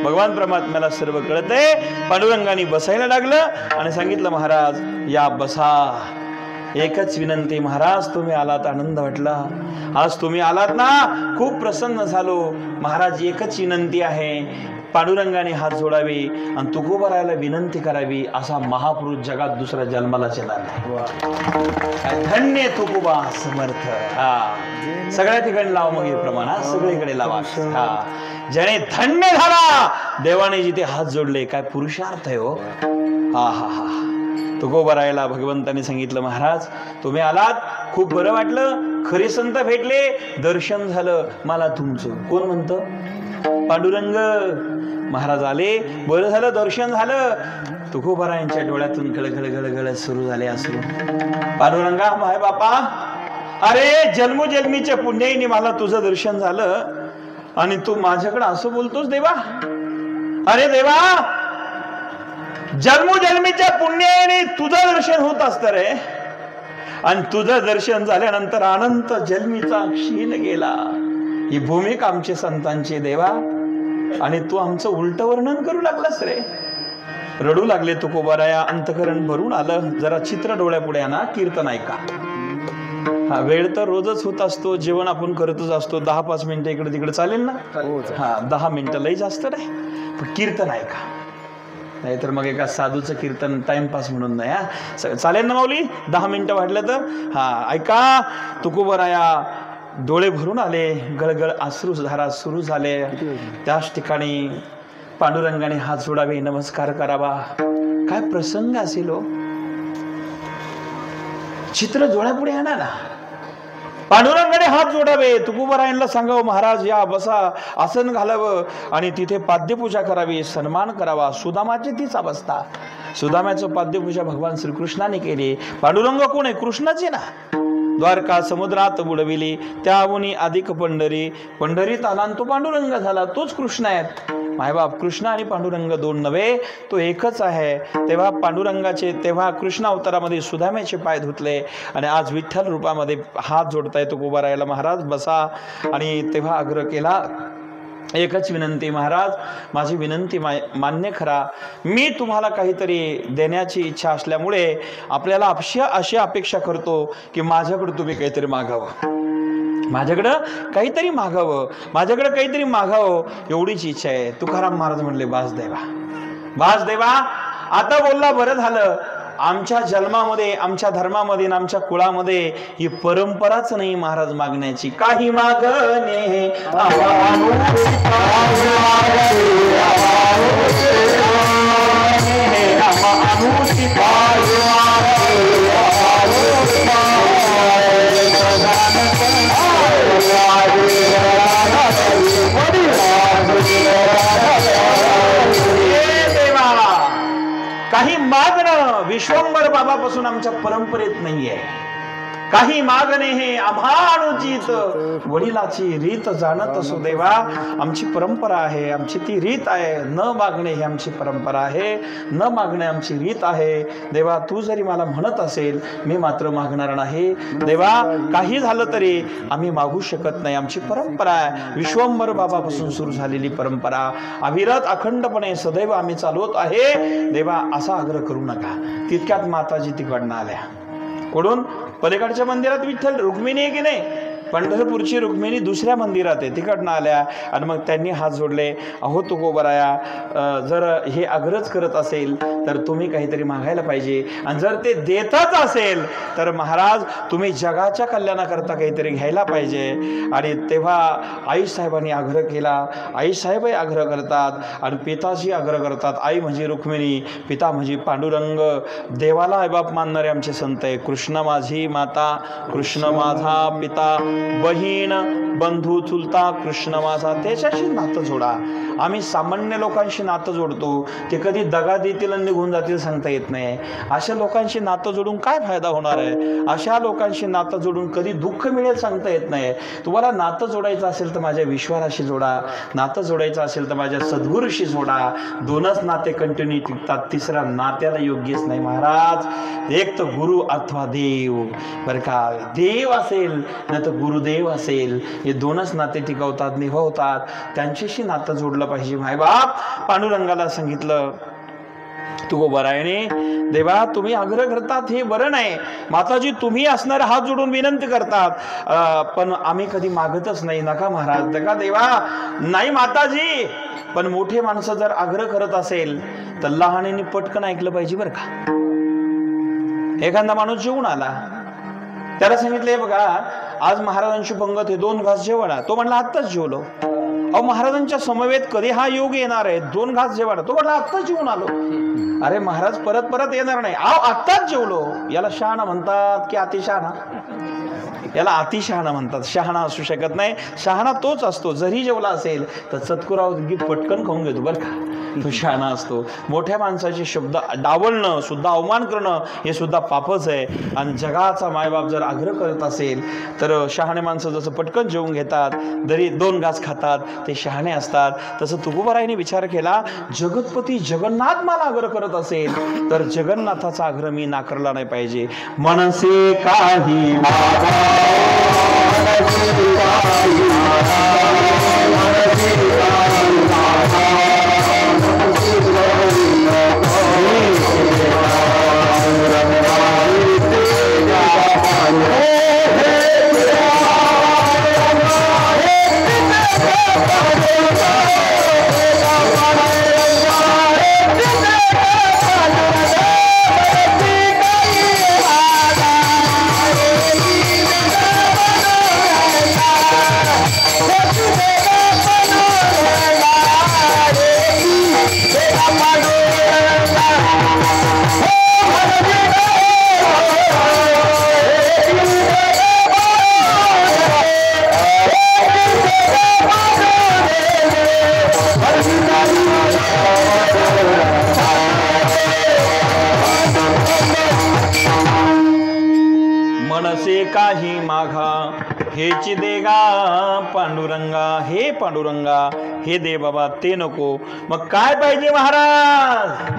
भगवान परमात्म्याला सर्व कळते पांडुरंगाने बसायला लागलं आणि सांगितलं महाराज या बसा एकच विनंती महाराज तुम्ही आलात आनंद वाटला आज तुम्ही आलात ना खूप प्रसन्न झालो महाराज एकच विनंती आहे पांडुरंगाने हात जोडावे आणि तुकोबारायला विनंती करावी असा महापुरुष जगात दुसऱ्या जन्माला येणार नाही धन्य तुकोबा समर्थ हा सगळ्या ठिकाणी लावा मग हे प्रमाण सगळीकडे लावा हा ज्याने धन्य झाला देवाने जिथे हात जोडले काय पुरुषार्थ आहे हो हा हा हा तुकोबारायला भगवंताने सांगितलं महाराज तुम्ही आलात खूप बरं वाटलं खरे संत भेटले दर्शन झालं मला तुमचं कोण म्हणतं पांडुरंग महाराज आले बरं झालं दर्शन झालं तुकोबारायांच्या डोळ्यातून गळगळ सुरू झाले असू पांडुरंगा माय बापा अरे जन्मोजन्मीच्या पुण्याईने मला तुझं दर्शन झालं आणि तू माझ्याकडे असं बोलतोस देवा अरे देवा जन्मोजन्मीच्या पुण्याने तुझं दर्शन होत असतं रे आणि तुझं दर्शन झाल्यानंतर अनंत जन्मीचा क्षीण गेला ही भूमिका आमच्या संतांची देवा आणि तू आमचं उलट वर्णन करू लागलास रे रडू लागले तुकोबाराया अंतकरण भरून आलं जरा चित्र डोळ्यापुढे आणा कीर्तन ऐका हा वेळ तर रोजच होत असतो जेवण आपण करतच असतो 10-5 मिनिटं इकडे तिकडे चालेल ना हा 10 मिनिटं लई जास्त नाही पण कीर्तन ऐका नाहीतर मग एका साधूचं कीर्तन टाइमपास म्हणून नाही हा चालेल ना माऊली 10 मिनिटं वाटलं तर हा ऐका तुकोबाराया डोळे भरून आले गळगळ अश्रुधारा सुरू झाले त्याच ठिकाणी पांडुरंगाने हात जोडावे नमस्कार करावा काय प्रसंग असेल हो चित्र डोळ्यापुढे आणा ना पांडुरंगाने हात जोडावे, तुकोबारायांना सांगावं महाराज या बसा, आसन घालावं आणि तिथे पाद्यपूजा करावी, सन्मान करावा. सुदामाची तीच अवस्था. सुदामाचं पाद्यपूजा भगवान श्रीकृष्णाने केली. पांडुरंग कोण आहे? कृष्णाचे ना. द्वारका समुद्रात बुडविली, त्याहून अधिक पंढरी, पंढरीत आला तो पांडुरंग झाला. तोच कृष्ण आहे. मायबाप कृष्ण आणि पांडुरंग दोन नव्हे, तो एकच आहे. तेव्हा पांडुरंगाचे, तेव्हा कृष्ण अवतारामध्ये सुदाम्याचे पाय धुतले आणि आज विठ्ठल रूपामध्ये हात जोडता येतो. तुकोबारायाला महाराज बसा. आणि तेव्हा आग्रह केला, एकच विनंती महाराज, माझी विनंती मान्य करा. मी तुम्हाला काहीतरी देण्याची इच्छा असल्यामुळे आपल्याला अशी अपेक्षा करतो की माझ्याकडे तुम्ही काहीतरी मागावं, माझ्याकडं काहीतरी मागावं, माझ्याकडे काहीतरी मागावं, एवढीच इच्छा आहे. तुकाराम महाराज म्हणले, बास देवा, बास देवा. आता बोलला बरं झालं. आमच्या जन्मामध्ये, आमच्या धर्मामध्ये, आमच्या कुळामध्ये ही परंपराच नाही महाराज मागण्याची. काही मागणे काही मागणं विश्वंभर बाबापासून आमच्या परंपरेत नाहीये. काही मागणे हे आम्हा अनुचित, वडिलाची रीत जाणत असो देवा. आमची परंपरा आहे, आमची ती रीत आहे. न मागणे ही आमची परंपरा आहे, न मागणे आमची रीत आहे. देवा तू जरी मला म्हणत असेल, मी मात्र मागणार नाही. देवा काही झालं तरी आम्ही मागू शकत नाही. आमची परंपरा आहे, विश्वंभर बाबापासून सुरू झालेली परंपरा, अविरत अखंडपणे सदैव आम्ही चालवत आहे. देवा असा आग्रह करू नका. तितक्यात माताजी तिकडनं आल्या. कोडून? पलीकडच्या मंदिरात विठ्ठल रुक्मिणी आहे की नाही, पंढरपूरची रुक्मिणी दुसऱ्या मंदिरात आहे, तिकडनं आल्या. आणि मग त्यांनी हात जोडले. अहो तुकोबाराया, जर हे आग्रहच करत असेल तर तुम्ही काहीतरी मागायला पाहिजे. आणि जर ते देतच असेल तर महाराज तुम्ही जगाच्या कल्याणाकरता काहीतरी घ्यायला पाहिजे. आणि तेव्हा आईसाहेबांनी आग्रह केला. आईसाहेबही आग्रह करतात आणि पिताजी आग्रह करतात. आई म्हणजे रुक्मिणी, पिता म्हणजे पांडुरंग. देवाला आईबाप मानणारे आमचे संत आहे. कृष्ण माझी माता, कृष्ण माझा पिता, बहीण बंधू चुलता कृष्ण माझा, त्याच्याशी नातं जोडा. आम्ही सामान्य लोकांशी नातं जोडतो, ते कधी दगा देतील आणि निघून जातील सांगता येत नाही. अशा लोकांशी नातं जोडून काय फायदा होणार आहे? अशा लोकांशी नातं जोडून कधी दुःख मिळेल सांगता येत नाही. तुम्हाला नातं जोडायचं असेल तर माझ्या विश्वाराशी जोडा, नातं जोडायचं असेल तर माझ्या सद्गुरूशी जोडा. दोनच नाते कंटिन्यू टिकतात, तिसरा नात्याला योग्यच नाही महाराज. एक तर गुरु अथवा देव, बरं का, देव असेल नाही तर गुरुदेव असेल, हे दोनच नाते टिकवतात, निभावतात. त्यांच्याशी नातं जोडलं पाहिजे. मायबाप पांडुरंगाला सांगितलं, तुकोबारायाने, देवा तुम्ही आग्रह करतात हे बरं नाही. माताजी तुम्ही असणारे हात जोडून विनंती करतात, पण आम्ही कधी मागतच नाही. नका महाराज, नका देवा. नाही माताजी, पण मोठे माणसं जर आग्रह करत असेल तर लहानांनी पटकन ऐकलं पाहिजे बरं का. एखादा माणूस जेवून आला, त्याला सांगितले बघा आज महाराजांची पंगत आहे, 2 घास जेवण. तो म्हणला आत्ताच जेवलो. अहो महाराजांच्या समवेत कधी हा योग येणार आहे? 2 घास जेवण. तो म्हणला आत्ताच जेवून आलो. अरे महाराज परत परत येणार नाही. अहो आत्ताच जेवलो. याला शहाणा म्हणतात की अतिशहाणा? याला अतिशहाणा म्हणतात. शहाणा असू शकत नाही. शहाणा तोच असतो जरी जेवला असेल तर चतकुराव पटकन खाऊन घेतो बरं का, तो शहाणा असतो. मोठ्या माणसाचे शब्द डावलणं सुद्धा, अवमान करणं हे सुद्धा पापच आहे. आणि जगाचा मायबाप जर आग्रह करत असेल तर शहाणे माणसं जसं पटकन जेवून घेतात, जरी 2 घास खातात, ते शहाणे असतात. तसं तुकोबारायाने विचार केला, जगतपती जगन्नाथ मला आग्रह करत असेल तर जगन्नाथाचा आग्रह मी नाकारला नाही पाहिजे. मनसे काही काही मागा हेची देगा पांडुरंगा, हे पांडुरंगा हे दे बाबा ते नको, मग काय पाहिजे महाराज?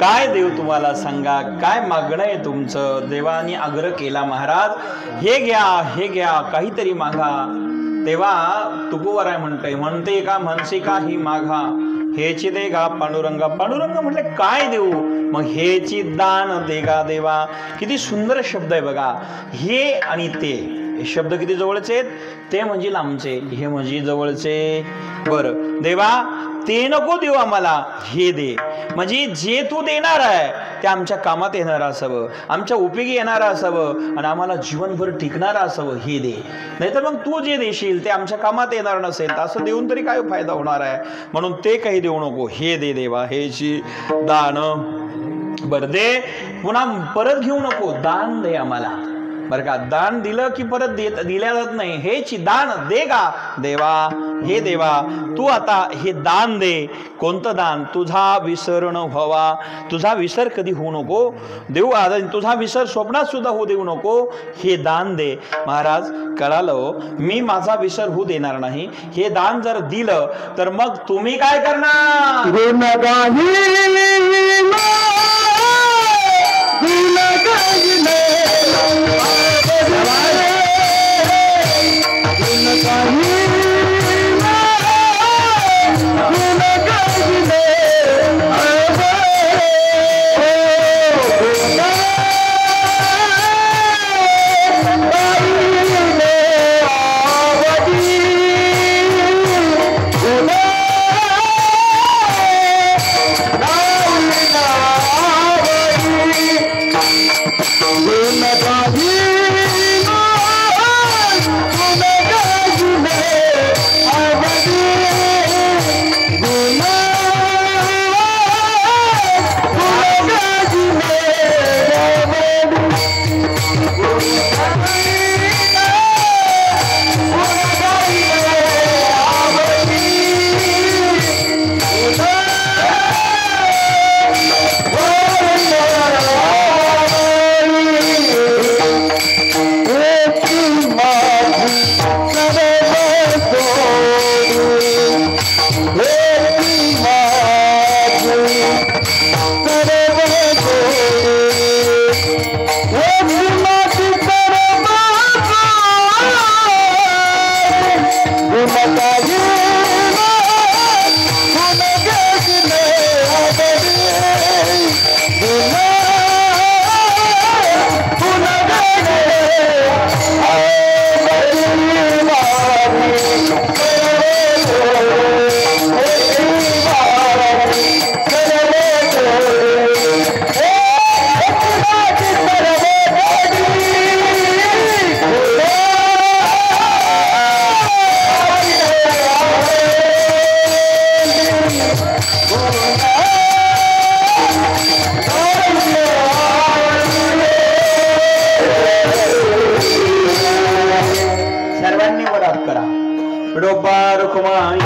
काय देव तुम्हाला सांगा, काय मागणं आहे तुमचं? देवानी आग्रह केला महाराज हे घ्या हे घ्या काहीतरी मागा. तेव्हा तुकोबराय म्हणते का म्हणसे का ही मागा हेची देगा पांडुरंगा. पांडुरंग म्हटले काय देऊ? मग हेची दान देगा देवा. किती सुंदर शब्द आहे बघा. हे आणि ते हे शब्द किती जवळचे आहेत. ते म्हणजे लांबचे, हे म्हणजे जवळचे. बरं देवा ते नको देऊ आम्हाला, हे दे. म्हणजे जे तू देणार आहे ते आमच्या कामात येणारं असावं, आमच्या उपयोगी येणारं असावं आणि आम्हाला जीवनभर टिकणारं असावं, हे दे. नाहीतर मग तू जे देशील ते आमच्या कामात येणार नसेल तर असं देऊन तरी काय फायदा होणार आहे. म्हणून ते काही देऊ नको, हे दे देवा. हेची दान. बरं दे, पुन्हा परत घेऊ नको, दान दे आम्हाला. बरं का, दान दिलं की परत दिल्या जात नाही. हेची दान दे का देवा. हे देवा तू आता हे दान दे. कोणतं दान? तुझा विसर न व्हावा. तुझा विसर कधी होऊ नको देऊ. तुझा विसर स्वप्नात सुद्धा होऊ देऊ नको. हे दान दे. महाराज कळालं, मी माझा विसर होऊ देणार नाही. हे दान जर दिलं तर मग तुम्ही काय करणार? सर्वांनी वरात करा. विडोबा रखुमाई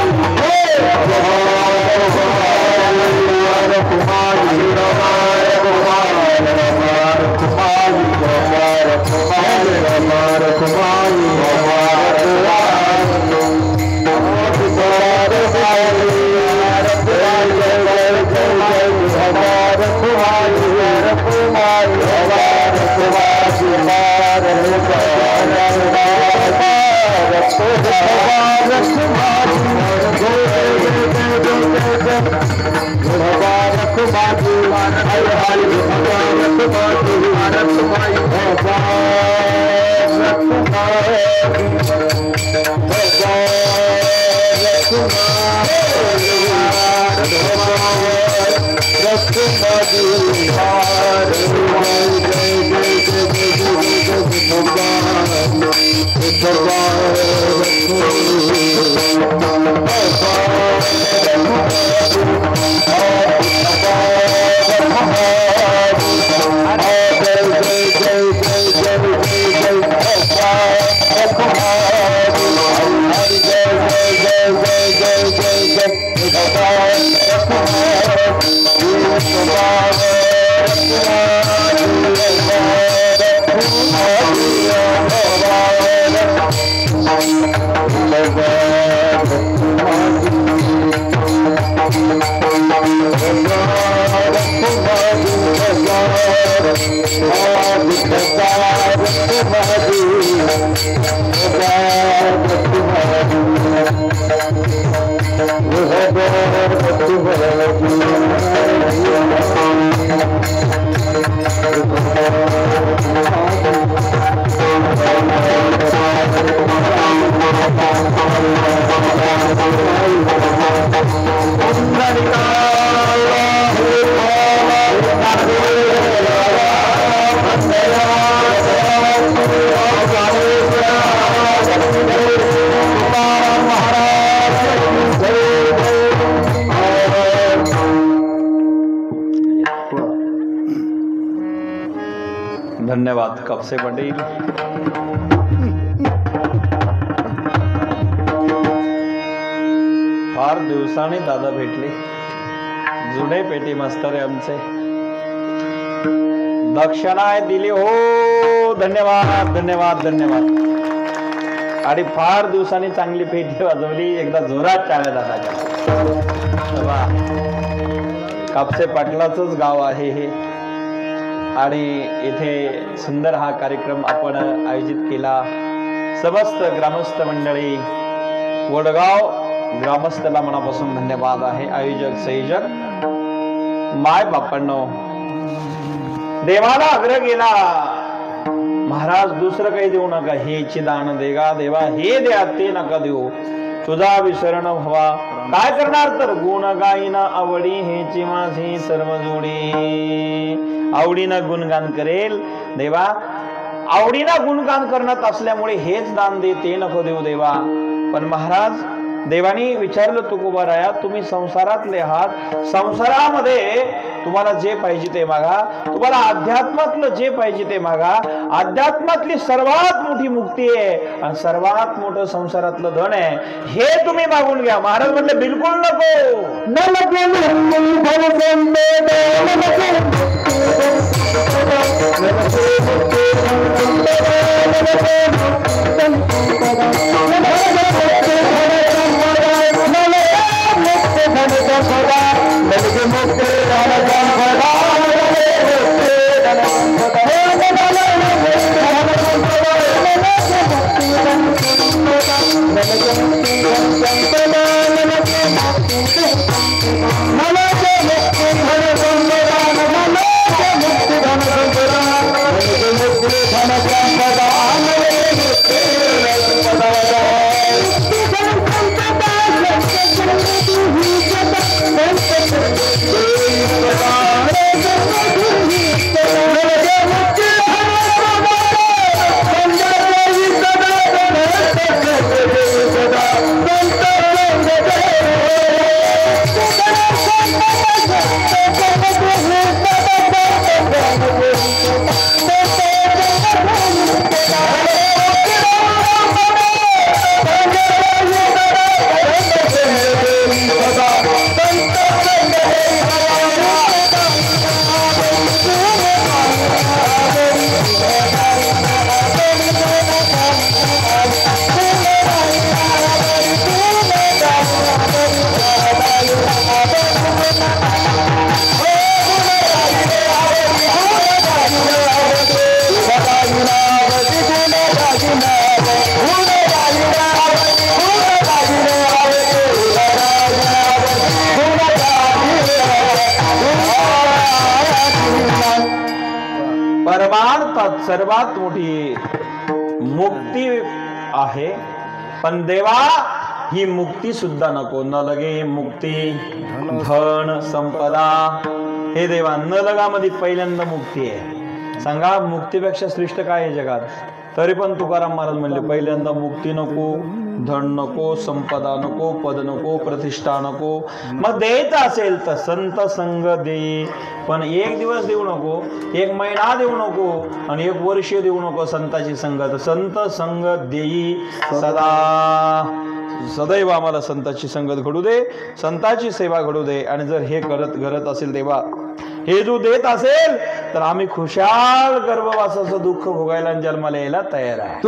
धन्यवाद. कपसे पाटील. फार दिवसाने दादा भेटले. जुने पेटी मास्तर आहे आमचे. दक्षिणा दिली हो. धन्यवाद धन्यवाद धन्यवाद. आणि फार दिवसांनी चांगली पेटी वाजवली. एकदा जोरात टाळ्या दादाच्या. कापसे पाटलाचंच गाव आहे हे. आणि इथे सुंदर हा कार्यक्रम आपण आयोजित केला. समस्त ग्रामस्थ मंडळी, वडगाव ग्रामस्थला मनापासून धन्यवाद आहे. आयोजक संयोजक माय बापांनो, देवाला आग्रह केला महाराज दुसरं काही देऊ नका, हेची दान देगा देवा, हे द्या ते नका देऊ, तुझा विसरण व्हावा. काय करणार तर गुण गाईना आवडी, हेची माझी सर्व जोडी. आवडीनं गुणगान करेल देवा. आवडीनं गुणगान करण्यात असल्यामुळे हेच दान दे, ते नको देऊ देवा. पण महाराज देवानी विचारलं तुकोबाराया, तुम्ही संसारातले आहात, संसारामध्ये तुम्हाला जे पाहिजे ते मागा, तुम्हाला अध्यात्मातलं जे पाहिजे ते मागा. अध्यात्मातली सर्वात मोठी मुक्ती आहे आणि सर्वात मोठं संसारातलं धन आहे, हे तुम्ही मागून घ्या. महाराज म्हटले बिलकुल नको. सर्वात मोठी मुक्ती आहे. पण देवा ही मुक्ती सुद्धा नको. न लगे मुक्ती धन संपदा. हे देवा न लगामध्ये पहिल्यांदा मुक्ती आहे. सांगा मुक्तीपेक्षा श्रेष्ठ काय आहे जगात? तरी पण तुकाराम महाराज म्हणले पहिल्यांदा मुक्ती नको, धन नको, संपदा नको, पद नको, प्रतिष्ठा नको. मग द्यायचं असेल तर संत संग दे. पण एक दिवस देऊ नको, एक महिना देऊ नको आणि एक वर्ष देऊ नको संताची संगत. संत संग देई सदा. सदैव आम्हाला संताची संगत घडू दे, संताची सेवा घडू दे. आणि जर हे करत असेल तेव्हा हे जो देत असेल तर आम्ही खुशाल गर्भवासाचं दुःख भोगायला आणि जन्माला यायला तयार आहे.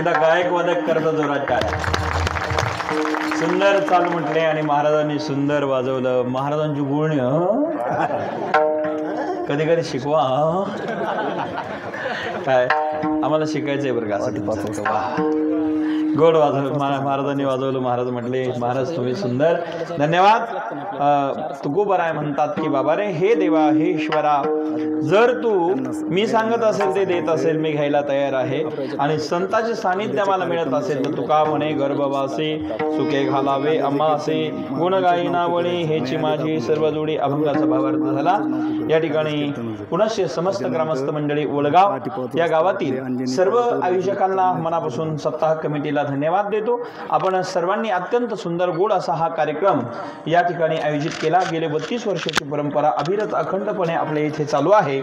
एकदा गायक वादक करता जोरात टाळ्या. सुंदर चाल म्हटले आणि महाराजांनी सुंदर वाजवलं. महाराजांची गुण कधी कधी शिकवा. काय आम्हाला शिकायचंय बरं का. गोड महाराजांनी वाजवलं. महाराज म्हटले महाराज तुम्ही सुंदर, धन्यवाद. तुकोबराय म्हणतात की बाबा रे, हे देवा, हे ईश्वरा, जर तू मी सांगत असेल ते देत असेल मी घ्यायला तयार आहे. आणि संताचे सानिध्य मला मिळत असेल तर तुका म्हणे गर्भवासे सुखे घालावे अम्मा असे गुण गायी नावळी हेची माझी सर्व जोडी. अभंगाचा भावार्थ झाला. या ठिकाणी पुनश्च समस्त ग्रामस्थ मंडळी ओळगाव या गावातील सर्व आयोजकांना मनापासून सप्ताह कमिटीला धन्यवाद देतो. आपण सर्वांनी अत्यंत सुंदर गोड असा हा कार्यक्रम या ठिकाणी आयोजित केला. गेले 32 वर्षाची परंपरा अविरत अखंडपणे आपल्या इथे चालू आहे.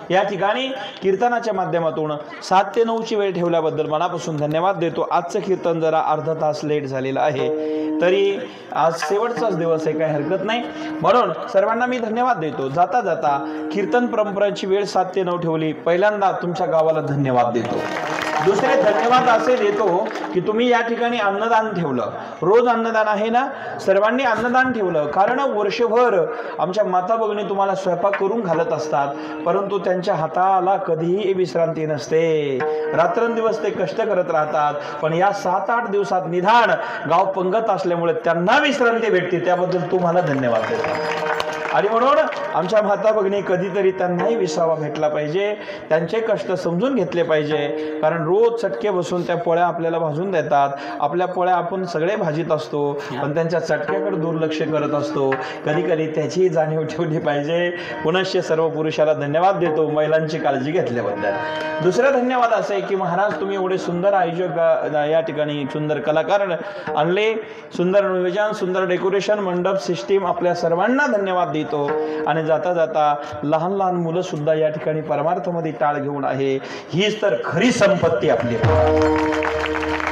या ठिकाणी कीर्तनाच्या माध्यमातून 7 ते 9 ची वेळ ठेवल्याबद्दल मनापासून धन्यवाद देतो. आजचं कीर्तन जरा अर्धा तास लेट झालेलं आहे, तरी आज शेवटचाच दिवस आहे, काही हरकत नाही. म्हणून सर्वांना मी धन्यवाद देतो. जाता जाता कीर्तन परंपराची वेळ 7 ते 9 ठेवली. पहिल्यांदा तुमच्या गावाला धन्यवाद देतो. दुसरे धन्यवाद असे देतो की तुम्ही या ठिकाणी अन्नदान ठेवलं. रोज अन्नदान आहे ना, सर्वांनी अन्नदान ठेवलं. कारण वर्षभर आमच्या माता भगिनी तुम्हाला स्वयंपाक करून घालत असतात, परंतु त्यांच्या हाताला कधीही विश्रांती नसते. रात्रंदिवस ते कष्ट करत राहतात. पण या 7-8 दिवसात निधान गाव पंगत असल्यामुळे त्यांना विश्रांती भेटते. त्याबद्दल तुम्हाला धन्यवाद देतो. आणि म्हणून आमच्या माता भगिनी कधीतरी त्यांनाही विसावा भेटला पाहिजे, त्यांचे कष्ट समजून घेतले पाहिजे. कारण रोज चटके बसून त्या पोळ्या आपल्याला भाजून देतात. आपल्या पोळ्या आपण सगळे भाजीत असतो, पण त्यांच्या चटक्याकडे दुर्लक्ष करत असतो. कधी कधी त्याचीही जाणीव ठेवली पाहिजे. पुनश्च सर्व पुरुषाला धन्यवाद देतो महिलांची काळजी घेतल्याबद्दल. दुसरा धन्यवाद असे आहे की महाराज तुम्ही एवढे सुंदर आयोजक या ठिकाणी सुंदर कलाकार आणले, सुंदर नियोजन, सुंदर डेकोरेशन, मंडप सिस्टीम, आपल्या सर्वांना धन्यवाद देतो. आणि जाता जाता लहान लहान मुलं सुद्धा या ठिकाणी परमार्थमध्ये टाळ घेऊन आहे. हीच तर खरी संपत्ती आपली.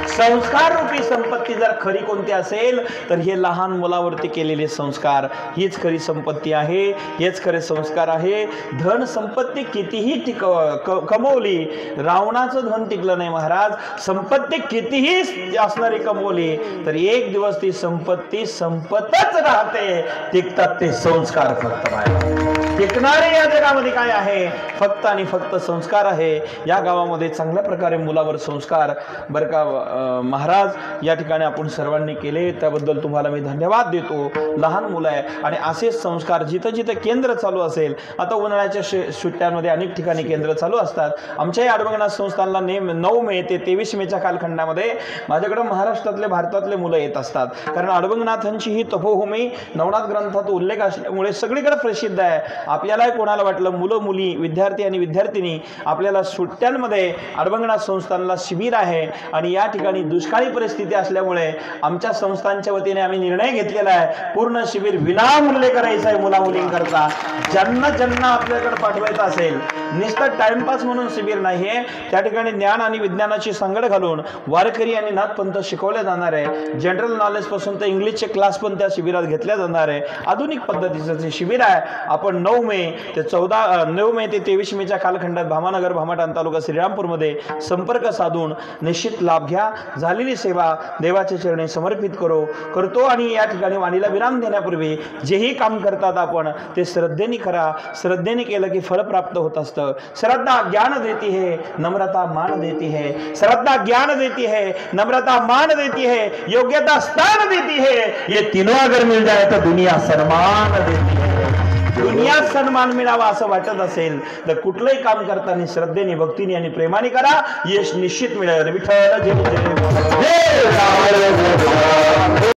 संस्कार रूपी संपत्ती जर खरी कोणती असेल तर हे लहान मुलावरती केलेले संस्कार हीच खरी संपत्ती आहे. हेच खरे संस्कार आहे. धन संपत्ती कितीही कमवली, रावणाचं धन टिकलं नाही महाराज. संपत्ती कितीही असणारी कमवली तर एक दिवस ती संपत्ती संपतच राहते. टिकतात ते संस्कार फक्त. टिकणारे या जगामध्ये काय आहे? फक्त आणि फक्त संस्कार आहे. या गावामध्ये चांगल्या प्रकारे मुलावर संस्कार बरं का महाराज या ठिकाणी आपण सर्वांनी केले, त्याबद्दल तुम्हाला मी धन्यवाद देतो. लहान मुलं आहे आणि असेच संस्कार जिथं जिथं केंद्र चालू असेल, आता उन्हाळ्याच्या सुट्ट्यांमध्ये अनेक ठिकाणी केंद्र चालू असतात. आमच्याही अडबंगनाथ संस्थानला 9 मे ते 23 मेच्या कालखंडामध्ये माझ्याकडे महाराष्ट्रातले भारतातले मुलं येत असतात. कारण अडबंगनाथांची ही तपोभूमी नवनाथ ग्रंथात उल्लेख असल्यामुळे सगळीकडे प्रसिद्ध आहे. आपल्याला कोणाला वाटलं मुलं मुली विद्यार्थी आणि विद्यार्थिनी आपल्याला सुट्ट्यांमध्ये अडबंगनाथ संस्थानला शिबिर आहे आणि या ठिकाणी दुष्काळी परिस्थिती असल्यामुळे आमच्या संस्थांच्या वतीने आम्ही निर्णय घेतलेला आहे पूर्ण शिबिर विनामूल्य करायचं आहे. मुला मुलींकरता ज्यांना ज्यांना आपल्याकडे पाठवायचं असेल, नुसतं टाइमपास म्हणून शिबिर नाहीये. त्या ठिकाणी ज्ञान आणि विज्ञानाची सांगड घालून वारकरी आणि नाथपंथ शिकवले जाणार आहे. जनरल नॉलेज पासून तर इंग्लिशचे क्लास पण त्या शिबिरात घेतल्या जाणार आहे. आधुनिक पद्धतीचं शिबिर आहे. आपण 9 मे ते 23 मेच्या कालखंडात भामानगर भामटाण तालुका श्रीरामपूरमध्ये संपर्क साधून निश्चित लाभ घ्या. झालेली सेवा देवाच्या चरणी समर्पित करतो आणि या ठिकाणी वाणीला विराम देण्यापूर्वी जेही काम करतात आपण ते श्रद्धेने करा. श्रद्धेने केलं की फळ प्राप्त होत असतं. श्रद्धा ज्ञान देती है, नम्रता मान देती है. श्रद्धा ज्ञान देती है, नम्रता मान देती है, योग्यता स्थान देती है. ये तीनों अगर मिल जाए तो दुनिया सम्मान देती है. दुनियात सन्मान मिळावा असं वाटत असेल तर कुठलंही काम करताना श्रद्धेने, भक्तीने आणि प्रेमाने करा. यश निश्चित मिळेल. विठ्ठल जय जय.